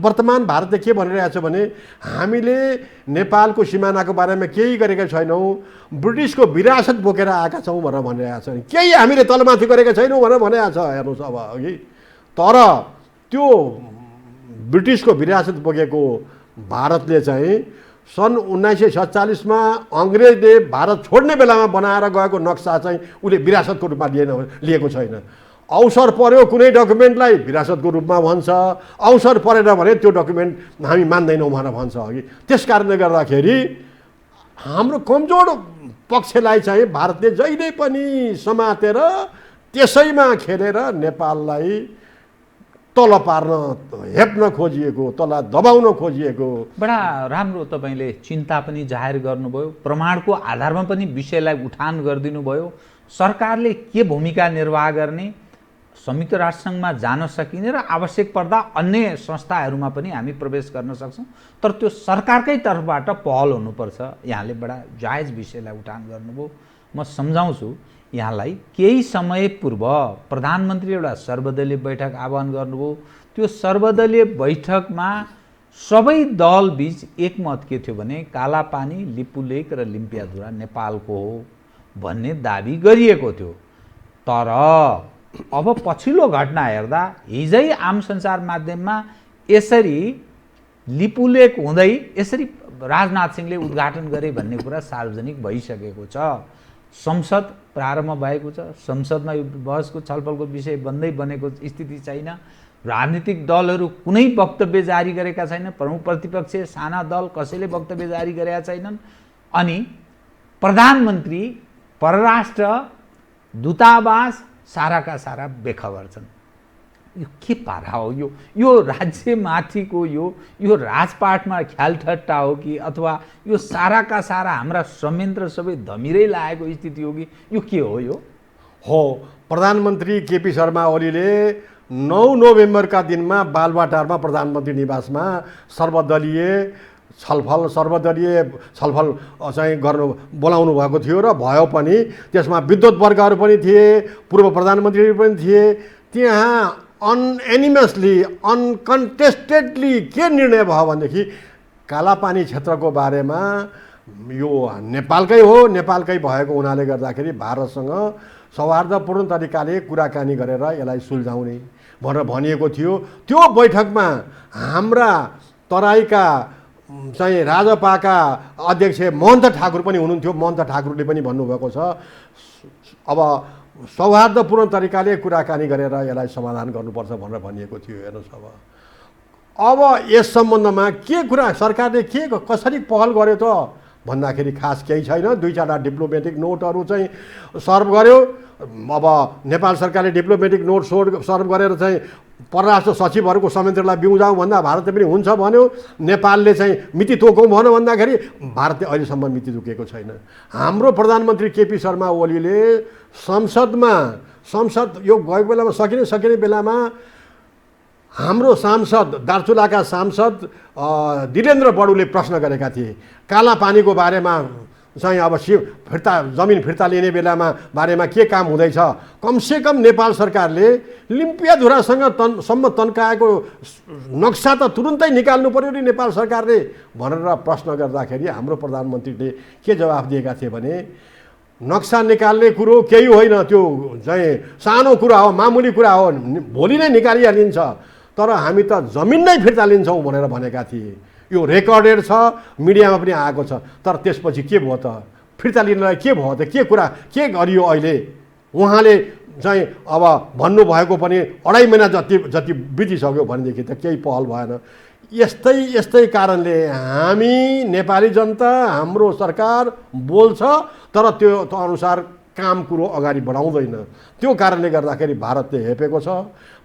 वर्तमान भारतले के भनिरहेको छ भने हामीले नेपालको सिमानाको बारेमा केही गरेका छैनौँ, ब्रिटिसको विरासत बोकेर आएका छौँ भनेर भनिरहेको छ। केही हामीले तलमाथि गरेका छैनौँ भनेर भनिरहेको छ। हेर्नुहोस् अब अघि तर त्यो ब्रिटिसको विरासत बोकेको भारतले चाहिँ सन् 1947 मा अङ्ग्रेजले भारत छोड्ने बेलामा बनाएर गएको नक्सा चाहिँ उसले विरासतको रूपमा लिएको छैन। अवसर पर्यो कुनै डकुमेन्टलाई विरासतको रूपमा भन्छ, अवसर परेन भने त्यो डकुमेन्ट हामी मान्दैनौँ भनेर भन्छ अघि। त्यस कारणले गर्दाखेरि हाम्रो कमजोर पक्षलाई चाहिँ भारतले जहिले पनि समातेर त्यसैमा खेलेर नेपाललाई तल पार्न हेप्न खोजिएको, तल दबाउन खोजिएको। बडा राम्रो तपाईँले चिन्ता पनि जाहेर गर्नुभयो, प्रमाणको आधारमा पनि विषयलाई उठान गरिदिनु भयो। सरकारले के भूमिका निर्वाह गर्ने, संयुक्त राष्ट्रसङ्घमा जान सकिने र आवश्यक पर्दा अन्य संस्थाहरूमा पनि हामी प्रवेश गर्न सक्छौँ, तर त्यो सरकारकै तर्फबाट पहल हुनुपर्छ। यहाँले बडा जायज विषयलाई उठान गर्नुभयो। म सम्झाउँछु यहाँलाई, केही समय पूर्व प्रधानमन्त्री एउटा सर्वदलीय बैठक आह्वान गर्नुभयो। त्यो सर्वदलीय बैठकमा सबै दलबीच एकमत के थियो भने कालापानी, लिपुलेक र लिम्पियाधुरा नेपालको हो भन्ने दाबी गरिएको थियो। तर अब पछिल्लो घटना हेर्दा हिजै आम सञ्चार माध्यममा यसरी लिपुलेक हुँदै यसरी राजनाथ सिंहले उद्घाटन गरे भन्ने कुरा सार्वजनिक भइसकेको छ। संसद प्रारम्भ भएको छ, संसदमा यो बहसको छलफलको विषय बन्दै बनेको स्थिति छैन। राजनीतिक दलहरू कुनै वक्तव्य जारी गरेका छैनन्, प्रमुख प्रतिपक्ष साना दल कसैले वक्तव्य जारी गरेका छैनन्। अनि प्रधानमन्त्री, परराष्ट्र, दूतावास साराका सारा बेखबर छन्। यो के पारा हो? यो राज्यमाथिको यो राजपाटमा ख्यालठट्टा हो कि अथवा यो साराका सारा हाम्रा संयन्त्र सबै धमिरै लागेको स्थिति हो कि यो के हो? यो हो प्रधानमन्त्री केपी शर्मा ओलीले 9 नोभेम्बरका दिनमा बालुवाटारमा प्रधानमन्त्री निवासमा सर्वदलीय छलफल चाहिँ गर्नु बोलाउनु भएको थियो र भयो पनि। त्यसमा विद्युत वर्गहरू पनि थिए, पूर्व प्रधानमन्त्रीहरू पनि थिए। त्यहाँ अनएनिमसली, अनकन्टेस्टेडली के निर्णय भयो भनेदेखि कालापानी क्षेत्रको बारेमा यो नेपालकै हो, नेपालकै भएको हुनाले गर्दाखेरि भारतसँग सौहार्दपूर्ण तरिकाले कुराकानी गरेर यसलाई सुल्झाउने भनेर भनिएको थियो। त्यो बैठकमा हाम्रा तराईका चाहिँ राजपाका अध्यक्ष महन्त ठाकुर पनि हुनुहुन्थ्यो। महन्त ठाकुरले पनि भन्नुभएको छ अब सौहार्दपूर्ण तरिकाले कुराकानी गरेर यसलाई समाधान गर्नुपर्छ भनेर भनिएको थियो। हेर्नुहोस् अब यस सम्बन्धमा के कुरा सरकारले कसरी पहल गर्यो त भन्दाखेरि खास केही छैन। 2-4 डिप्लोमेटिक नोटहरू चाहिँ सर्भ गर्यो। अब नेपाल सरकारले डिप्लोमेटिक नोट सर्भ गरेर चाहिँ परराष्ट्र सचिवहरूको संयन्त्रलाई बिउजाउँ भन्दा भारतले पनि हुन्छ भन्यो। नेपालले चाहिँ मिति तोकौँ भन्यो भन्दाखेरि भारतले अहिलेसम्म मिति तोकेको छैन। हाम्रो प्रधानमन्त्री केपी शर्मा ओलीले संसद यो गएको बेलामा सकिने बेलामा हाम्रो सांसद दार्चुलाका सांसद दिलेन्द्र बडुले प्रश्न गरेका थिए कालापानीको बारेमा चाहिँ अब जमिन फिर्ता लिने बेलामा बारेमा के काम हुँदैछ। कमसेकम नेपाल सरकारले लिम्पियाधुरासँग सम्म तन्काएको नक्सा त तुरुन्तै निकाल्नु पर्यो नि नेपाल सरकारले भनेर प्रश्न गर्दाखेरि हाम्रो प्रधानमन्त्रीले के जवाफ दिएका थिए भने नक्सा निकाल्ने कुरो केही होइन, त्यो चाहिँ सानो कुरा हो, मामुली कुरा हो, भोलि नै निकालिहालिन्छ, तर हामी त जमिन नै फिर्ता लिन्छौँ भनेर भनेका थिए। यो रेकर्डेड छ, मिडियामा पनि आएको छ। तर त्यसपछि के भयो त? फिर्ता लिनलाई के भयो त? के कुरा के गरियो अहिले? उहाँले चाहिँ अब भन्नुभएको पनि 2.5 महिना जति बितिसक्यो भनेदेखि त केही पहल भएन। यस्तै कारणले हामी नेपाली जनता, हाम्रो सरकार बोल्छ तर त्यो अनुसार काम कुरो अगाडि बढाउँदैन। त्यो कारणले गर्दाखेरि भारतले हेपेको छ।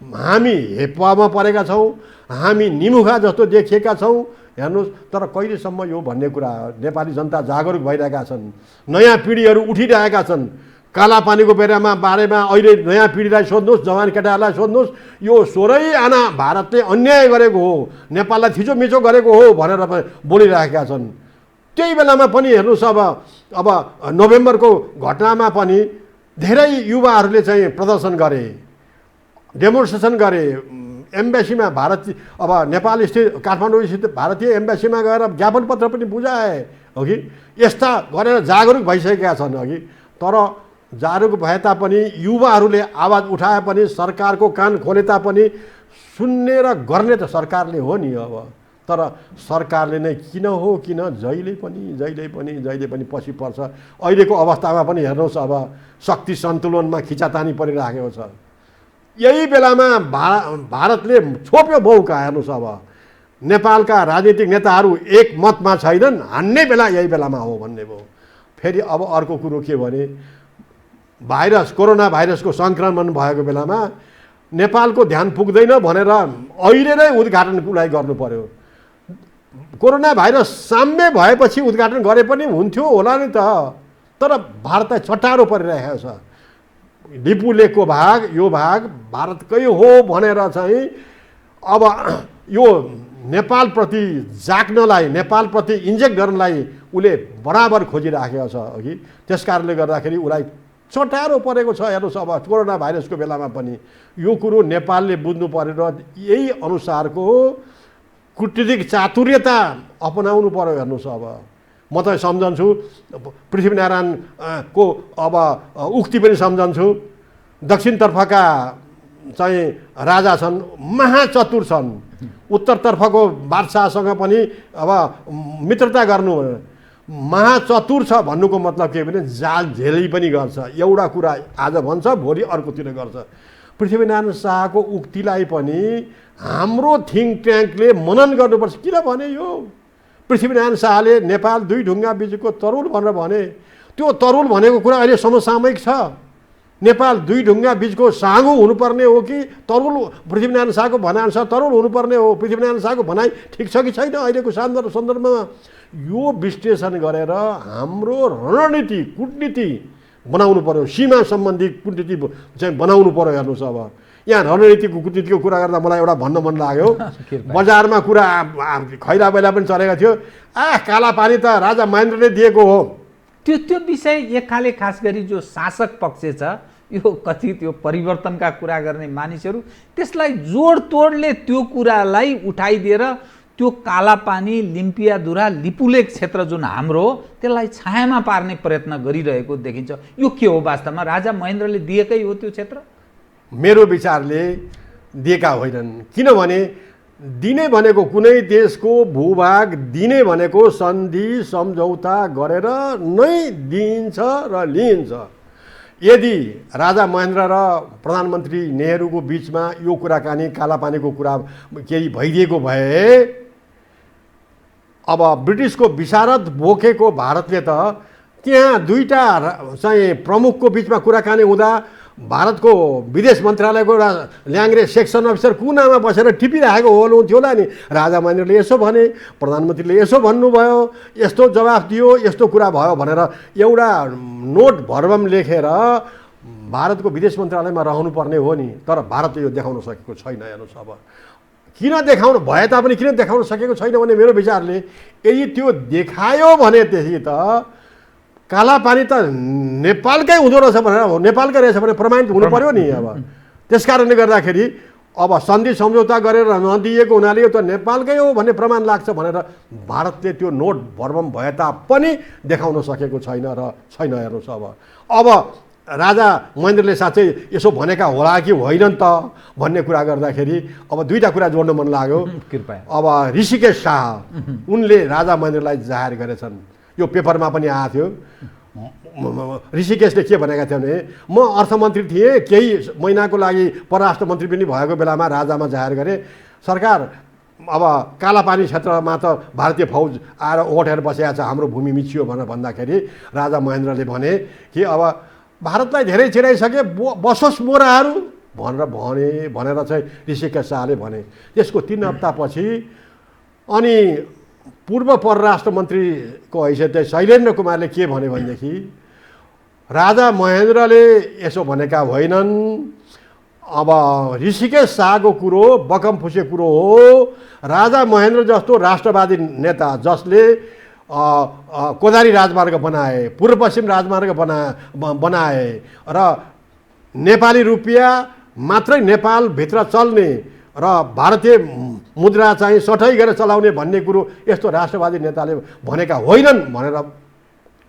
हामी हेपामा परेका छौँ, हामी निमुखा जस्तो देखिएका छौँ। हेर्नुहोस्, तर कहिलेसम्म यो भन्ने कुरा नेपाली जनता जागरुक भइरहेका छन्, नयाँ पिँढीहरू उठिरहेका छन्। कालापानीको बारेमा अहिले नयाँ पिँढीलाई सोध्नुहोस्, जवान केटाहरूलाई सोध्नुहोस्, यो 16 आना भारतले अन्याय गरेको हो, नेपाललाई थिचोमिचो गरेको हो भनेर बोलिरहेका छन्। त्यही बेलामा पनि हेर्नुहोस्, अब नोभेम्बरको घटनामा पनि धेरै युवाहरूले चाहिँ प्रदर्शन गरे, डेमोन्स्ट्रेसन गरे। एम्बेसीमा अब नेपाल स्थित काठमाडौँ स्थित भारतीय एम्बेसीमा गएर ज्ञापन पत्र पनि बुझाए हो कि यस्ता गरेर जागरुक भइसकेका छन् अघि। तर जागरुक भए तापनि युवाहरूले आवाज उठाए पनि सरकारको कान खोले तापनि सुन्ने र गर्ने त सरकारले हो नि। अब तर सरकारले नै किन जहिले पनि पछि पर्छ। अहिलेको अवस्थामा पनि हेर्नुहोस्, अब शक्ति सन्तुलनमा खिचातानी परिराखेको छ। यही बेलामा भारतले छोप्यो मौका। हेर्नुहोस्, अब नेपालका राजनीतिक नेताहरू एक मतमा छैनन्, हान्ने बेला यही बेलामा हो भन्ने भयो। फेरि अब अर्को कुरो के भने कोरोना भाइरसको सङ्क्रमण भएको बेलामा नेपालको ध्यान पुग्दैन भनेर अहिले नै उद्घाटनलाई गर्नु पर्यो। कोरोना भाइरस साम्य भएपछि उद्घाटन गरे पनि हुन्थ्यो होला नि त, तर भारतलाई चट्टारो परिरहेको छ। लिपु लेकको भाग यो भाग भारतकै हो भनेर चाहिँ अब यो नेपालप्रति जाग्नलाई, नेपालप्रति इन्जेक्ट गर्नलाई उसले बराबर खोजिराखेको छ अघि। त्यस कारणले गर्दाखेरि उसलाई चट्टारो परेको छ। हेर्नुहोस् अब कोरोना भाइरसको बेलामा पनि यो कुरो नेपालले बुझ्नु परेर यही अनुसारको कूटनीतिक चातुर्यता अपनाउनु पर्यो। हेर्नुहोस् अब म त सम्झन्छु पृथ्वीनारायणको अब उक्ति पनि सम्झन्छु। दक्षिणतर्फका चाहिँ राजा छन्, महाचतुर छन्, उत्तरतर्फको बादशाहसँग पनि अब मित्रता गर्नु महाचतुर छ भन्नुको मतलब के भने जाल झेली पनि गर्छ। एउटा कुरा आज भन्छ भोलि अर्कोतिर गर्छ। पृथ्वीनारायण शाहको उक्तिलाई पनि हाम्रो थिङ्क ट्याङ्कले मनन गर्नुपर्छ। किनभने यो पृथ्वीनारायण शाहले नेपाल दुई ढुङ्गा बिचको तरुल भनेर भने, त्यो तरुल भनेको कुरा अहिले समसामयिक छ। नेपाल दुई ढुङ्गा बिचको साँगो हुनुपर्ने हो कि तरुल? पृथ्वीनारायण शाहको भनाइअनुसार तरुल हुनुपर्ने हो। पृथ्वीनारायण शाहको भनाइ ठिक छ कि छैन अहिलेको सन्दर्भमा? यो विश्लेषण गरेर हाम्रो रणनीति कूटनीति बनाउनु पर्यो, सीमा सम्बन्धी कूटनीति चाहिँ बनाउनु पर्यो। हेर्नुहोस् अब यहाँ रणनीतिको कूटनीतिको कुरा गर्दा मलाई एउटा भन्न मन लाग्यो। बजारमा कुरा खैला बैला पनि चलेको थियो, काला पानी त राजा महेन्द्रले दिएको हो। त्यो विषय एकाले खास गरी जो शासक पक्ष छ, यो कथित यो परिवर्तनका कुरा गर्ने मानिसहरू त्यसलाई जोडतोडले त्यो कुरालाई उठाइदिएर त्यो कालापानी, लिम्पियाधुरा, लिपुलेक क्षेत्र जुन हाम्रो हो त्यसलाई छायामा पार्ने प्रयत्न गरिरहेको देखिन्छ। यो के हो वास्तवमा? राजा महेन्द्रले दिएकै हो त्यो क्षेत्र? मेरो विचारले दिएका होइनन्। किनभने दिने भनेको कुनै देशको भूभाग दिने भनेको सन्धि सम्झौता गरेर नै दिइन्छ र लिइन्छ। यदि राजा महेन्द्र र प्रधानमन्त्री नेहरूको बिचमा यो कुराकानी कालापानीको कुरा केही भइदिएको भए अब ब्रिटिसको विशारद बोकेको भारतले त त्यहाँ दुईटा चाहिँ प्रमुखको बिचमा कुराकानी हुँदा भारतको विदेश मन्त्रालयको एउटा ल्याङ्ग्रे सेक्सन अफिसर कुनामा बसेर टिपिरहेको हुन्थ्यो होला नि। राजा महेन्द्रले यसो भने, प्रधानमन्त्रीले यसो भन्नुभयो, यस्तो जवाफ दियो, यस्तो कुरा भयो भनेर एउटा नोट भरबम लेखेर भारतको विदेश मन्त्रालयमा रहनुपर्ने हो नि। तर भारतले यो देखाउन सकेको छैन। हेर्नुहोस् अब किन देखाउनु भए तापनि किन देखाउन सकेको छैन भने मेरो विचारले यदि त्यो देखायो भनेदेखि त कालापानी त नेपालकै हुँदो रहेछ भनेर, नेपालकै रहेछ भने प्रमाणित हुनु पर्यो नि। अब त्यस कारणले गर्दाखेरि अब सन्धि सम्झौता गरेर नदिएको हुनाले यो त नेपालकै हो भन्ने प्रमाण लाग्छ भनेर भारतले त्यो नोट भरबम भए तापनि देखाउन सकेको छैन र छैन। हेर्नुहोस् अब राजा महेन्द्रले साँच्चै यसो भनेका होला कि होइनन् त भन्ने कुरा गर्दाखेरि अब दुईवटा कुरा जोड्न मन लाग्यो। अब ऋषिकेश शाह उनले राजा महेन्द्रलाई जाहेर गरेछन्। यो पेपरमा पनि आएको थियो। ऋषिकेशले के भनेका थियो भने म अर्थमन्त्री थिएँ, केही महिनाको लागि परराष्ट्र मन्त्री पनि भएको बेलामा राजामा जाहेर गरेँ। सरकार अब कालापानी क्षेत्रमा त भारतीय फौज आएर ओठेर बसेको छ, हाम्रो भूमि मिचियो भनेर भन्दाखेरि राजा महेन्द्रले भने कि अब भारतलाई धेरै चिराइसके, बसोस् मोराहरू भनेर चाहिँ ऋषिकेश शाहले भने। त्यसको 3 हप्तापछि अनि पूर्व परराष्ट्र मन्त्रीको हैसियत शैलेन्द्र कुमारले के भने भनेदेखि राजा महेन्द्रले यसो भनेका होइनन्, अब ऋषिकेश शाहको कुरो बकम फुसे कुरो हो। राजा महेन्द्र जस्तो राष्ट्रवादी नेता जसले कोदारी राजमार्ग बनाए, पूर्व पश्चिम राजमार्ग बनाए र नेपाली रुपियाँ मात्रै नेपालभित्र चल्ने र भारतीय मुद्रा चाहिँ सठै गरेर चलाउने भन्ने कुरो यस्तो राष्ट्रवादी नेताले भनेका होइनन् भनेर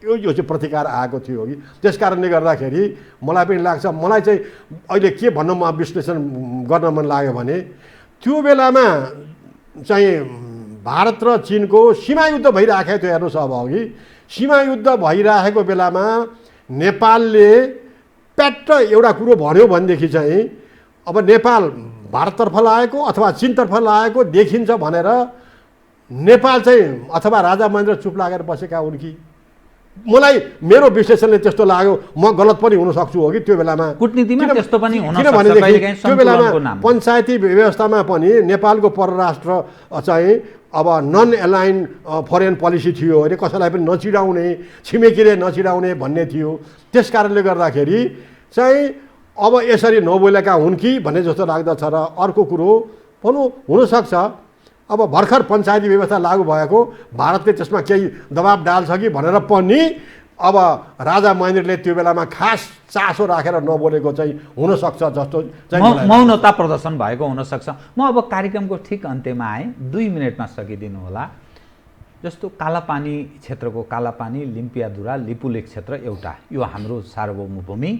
यो चाहिँ प्रतिकार आएको थियो कि। त्यस कारणले गर्दाखेरि मलाई पनि लाग्छ, मलाई चाहिँ अहिले के भन्नु म विश्लेषण गर्न मन लाग्यो भने त्यो बेलामा चाहिँ भारत र चीनको सीमा युद्ध भइराखेको थियो। हेर्नुहोस् अब अघि सीमा युद्ध भइराखेको बेलामा नेपालले प्याट्ट एउटा कुरो भन्यो भनेदेखि चाहिँ अब नेपाल भारततर्फ लागेको अथवा चीनतर्फ लागेको देखिन्छ भनेर नेपाल चाहिँ अथवा राजा महेन्द्र चुप लागेर बसेका हुन् कि? मलाई मेरो विश्लेषणले त्यस्तो लाग्यो। म गलत पनि हुन सक्छु हो कि त्यो बेलामा कूटनीतिमा त्यस्तो पनि हुन सक्छ किनभनेदेखि कहिलेकाहीँ त्यो बेलामा सन्तुलनको नाममा। पञ्चायती व्यवस्थामा पनि नेपालको परराष्ट्र चाहिँ अब नन एलाइन फरेन पोलिसी थियो अरे, कसैलाई पनि नचिडाउने, छिमेकीले नचिडाउने भन्ने थियो। त्यस कारणले गर्दाखेरि चाहिँ अब यसरी नबोलेका हुन् कि भन्ने जस्तो लाग्दछ। र अर्को कुरो भनौँ हुनसक्छ अब भर्खर पञ्चायती व्यवस्था लागू भएको भारतले त्यसमा केही दबाब डाल्छ कि भनेर पनि अब राजा महेन्द्रले त्यो बेलामा खास चासो राखेर नबोलेको चाहिँ हुनसक्छ जस्तो चाहिँ मलाई मौनता प्रदर्शन भएको हुनसक्छ। म अब कार्यक्रमको ठिक अन्त्यमा आएँ, 2 मिनटमा सकिदिनु होला। जस्तो कालापानी क्षेत्रको कालापानी, लिम्पियाधुरा, लिपुलेक क्षेत्र एउटा यो हाम्रो सार्वभौम भूमि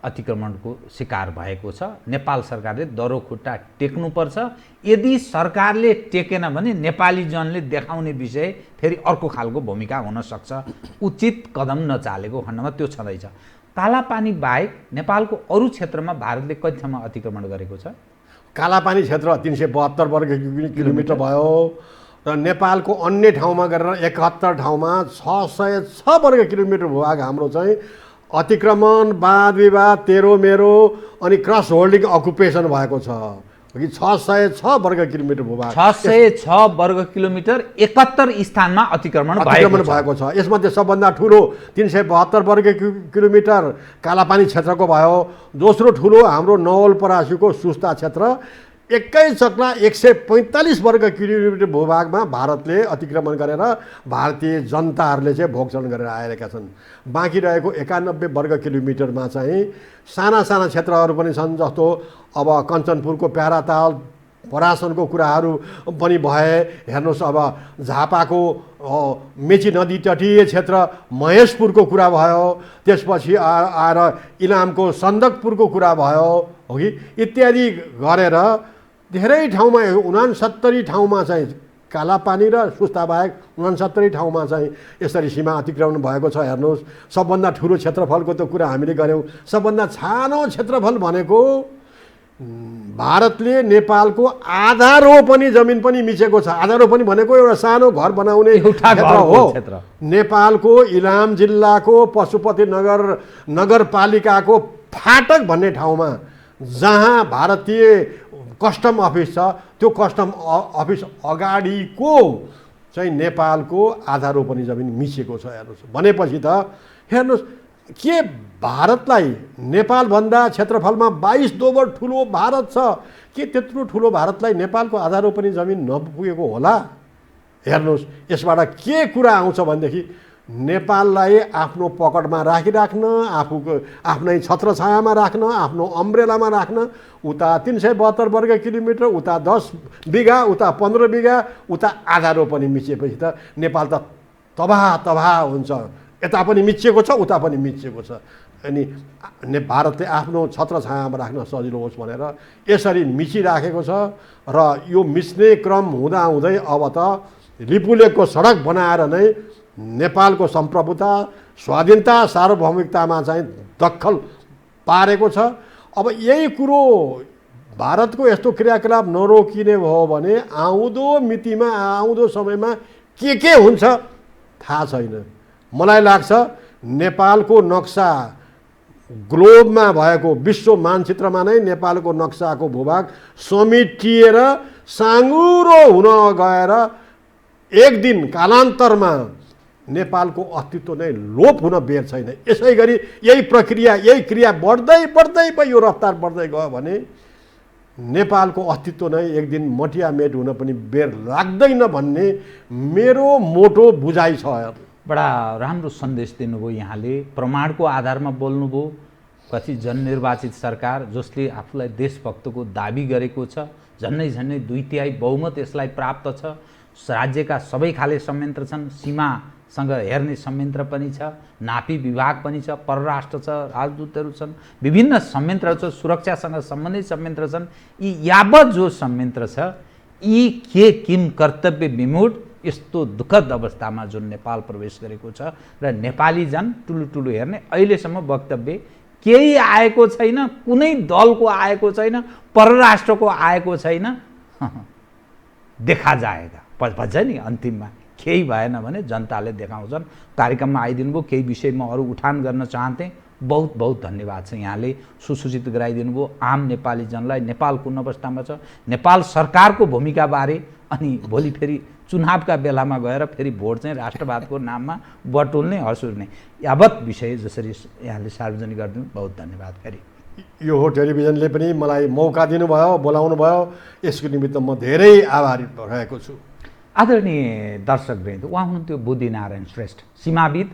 अतिक्रमणको शिकार भएको छ। नेपाल सरकारले दरो खुट्टा टेक्नुपर्छ। यदि सरकारले टेकेन भने नेपाली जनले देखाउने विषय फेरि अर्को खालको भूमिका हुनसक्छ। उचित कदम नचालेको खण्डमा त्यो छँदैछ। कालापानी बाहेक नेपालको अरू क्षेत्रमा भारतले कतिसम्म अतिक्रमण गरेको छ? कालापानी क्षेत्र 372 वर्ग किलोमिटर भयो र नेपालको अन्य ठाउँमा गरेर 71 ठाउँमा 606 वर्ग किलोमिटर भूभाग हाम्रो चाहिँ अतिक्रमण, वाद विवाद, तेरो मेरो अनि क्रस होल्डिङ अकुपेसन भएको छ। 606 वर्ग किलोमिटर भूभाग, 606 वर्ग किलोमिटर 71 स्थानमा अतिक्रमण भएको छ। यसमध्ये सबभन्दा ठुलो 372 वर्ग किलोमिटर कालापानी क्षेत्रको भयो। दोस्रो ठुलो हाम्रो नवलपरासीको सुस्ता क्षेत्र, एकै चक्ला 145 वर्ग किलोमिटर भूभागमा भारतले अतिक्रमण गरेर भारतीय जनताहरूले चाहिँ भोगचलन गरेर आएका छन्। बाँकी रहेको 91 वर्ग किलोमिटरमा चाहिँ साना साना क्षेत्रहरू पनि छन्। जस्तो अब कञ्चनपुरको प्याराताल, परासनको कुराहरू पनि भए। हेर्नुहोस् अब झापाको मेची नदी तटीय क्षेत्र महेशपुरको कुरा भयो, त्यसपछि आएर इलामको सन्दकपुरको कुरा भयो हो कि इत्यादि गरेर धेरै ठाउँमा 69 ठाउँमा चाहिँ कालापानी र सुस्ताबाहेक 69 ठाउँमा चाहिँ यसरी सीमा अतिक्रमण भएको छ। हेर्नुहोस् सबभन्दा ठुलो क्षेत्रफलको त कुरा हामीले गऱ्यौँ। सबभन्दा सानो क्षेत्रफल भनेको भारतले नेपालको आधा रोपनी जमिन पनि मिचेको छ। आधा रोपनी भनेको एउटा सानो घर बनाउने क्षेत्र हो। नेपालको इलाम जिल्लाको पशुपति नगरपालिकाको फाटक भन्ने ठाउँमा जहाँ भारतीय कस्टम अफिस छ, त्यो कस्टम अफिस अगाडिको चाहिँ नेपालको आधा रोपनी जमिन मिचेको छ। हेर्नुहोस् भनेपछि त हेर्नुहोस् के भारतलाई नेपालभन्दा क्षेत्रफलमा 22 दोबर ठुलो भारत छ, के त्यत्रो ठुलो भारतलाई नेपालको आधा रोपनी जमिन नपुगेको होला? हेर्नुहोस् यसबाट के कुरा आउँछ भनेदेखि नेपाललाई आफ्नो पकडमा राखिराख्न, आफ्नै छत्रछायामा राख्न, आफ्नो अम्ब्रेलामा राख्न उता 372 वर्ग किलोमिटर, उता 10 बिघा, उता 15 बिघा, उता आधा रोपनी मिचिएपछि त नेपाल त तबाह हुन्छ। यता पनि मिचिएको छ, उता पनि मिचिएको छ। अनि भारतले आफ्नो छत्रछायामा राख्न सजिलो होस् भनेर यसरी मिचिराखेको छ। र यो मिच्ने क्रम हुँदाहुँदै अब त लिपुलेकको सडक बनाएर नै नेपालको सम्प्रभुता, स्वाधीनता, सार्वभौमिकतामा चाहिँ दखल पारेको छ। अब यही कुरो भारतको यस्तो क्रियाकलाप नरोकिने भयो भने आउँदो मितिमा, आउँदो समयमा के हुन्छ थाहा छैन। मलाई लाग्छ नेपालको नक्सा ग्लोबमा भएको विश्व मानचित्रमा नै नेपालको नक्साको भूभाग समेटिएर साँगुरो हुन गएर एक दिन कालान्तरमा नेपालको अस्तित्व नै लोप हुन बेर छैन। यसै गरी यही प्रक्रिया, यही क्रिया बढ्दै यो रफ्तार बढ्दै गयो भने नेपालको अस्तित्व नै एक दिन मटियामेट हुन पनि बेर लाग्दैन भन्ने मेरो मोटो बुझाइ छ। बडा राम्रो सन्देश दिनुभयो यहाँले, प्रमाणको आधारमा बोल्नुभयो। कति जननिर्वाचित सरकार जसले आफूलाई देशभक्तको दाबी गरेको छ, झन्नै 2/3 बहुमत यसलाई प्राप्त छ। राज्यका सबै खाले संयन्त्र छन्, सीमासँग हेर्ने संयन्त्र पनि छ, नापी विभाग पनि छ, परराष्ट्र छ, राजदूतहरू छन्, विभिन्न संयन्त्रहरू छ, सुरक्षासँग सम्बन्धित संयन्त्र छन्। यी यावत जो संयन्त्र छ यी के किम कर्तव्य विमूढ यस्तो दुःखद अवस्थामा जुन नेपाल प्रवेश गरेको छ र नेपाली जन ठुलो हेर्ने अहिलेसम्म वक्तव्य केही आएको छैन, कुनै दलको आएको छैन, परराष्ट्रको आएको छैन। देखा जाएगा। भन्छ नि अन्तिममा केही भएन भने जनताले देखाउँछन्। कार्यक्रममा आइदिनु भयो, केही विषयमा अरू उठान गर्न चाहन्थे, बहुत बहुत धन्यवाद छ। यहाँले सुसूचित गराइदिनु भयो आम नेपाली जनलाई नेपाल कुन अवस्थामा छ, नेपाल सरकारको भूमिकाबारे, अनि भोलि फेरि चुनावका बेलामा गएर फेरि भोट चाहिँ राष्ट्रवादको नाममा बटुल्ने हर्सुर्ने यावत विषय जसरी यहाँले सार्वजनिक गरिदिनु, बहुत धन्यवाद। फेरि यो हो टेलिभिजनले पनि मलाई मौका दिनुभयो, बोलाउनु भयो, यसको निमित्त म धेरै आभारी रहेको छु। आदरणीय दर्शकवृन्द, उहाँ हुनुहुन्थ्यो बुद्धिनारायण श्रेष्ठ, सीमाविद,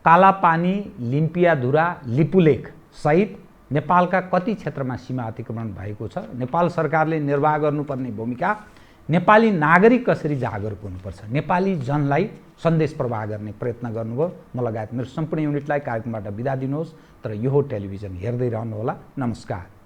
कालापानी, लिम्पियाधुरा, लिपुलेख सहित नेपालका कति क्षेत्रमा सीमा अतिक्रमण भएको छ, नेपाल सरकारले निर्वाह गर्नुपर्ने भूमिका, नेपाली नागरिक कसरी जागरुक हुनुपर्छ, नेपाली जनलाई सन्देश प्रवाह गर्ने प्रयत्न गर्नुभयो। म लगायत मेरो सम्पूर्ण युनिटलाई कार्यक्रमबाट बिदा दिनुहोस्, तर यो टेलिभिजन हेर्दै रहनुहोला। नमस्कार।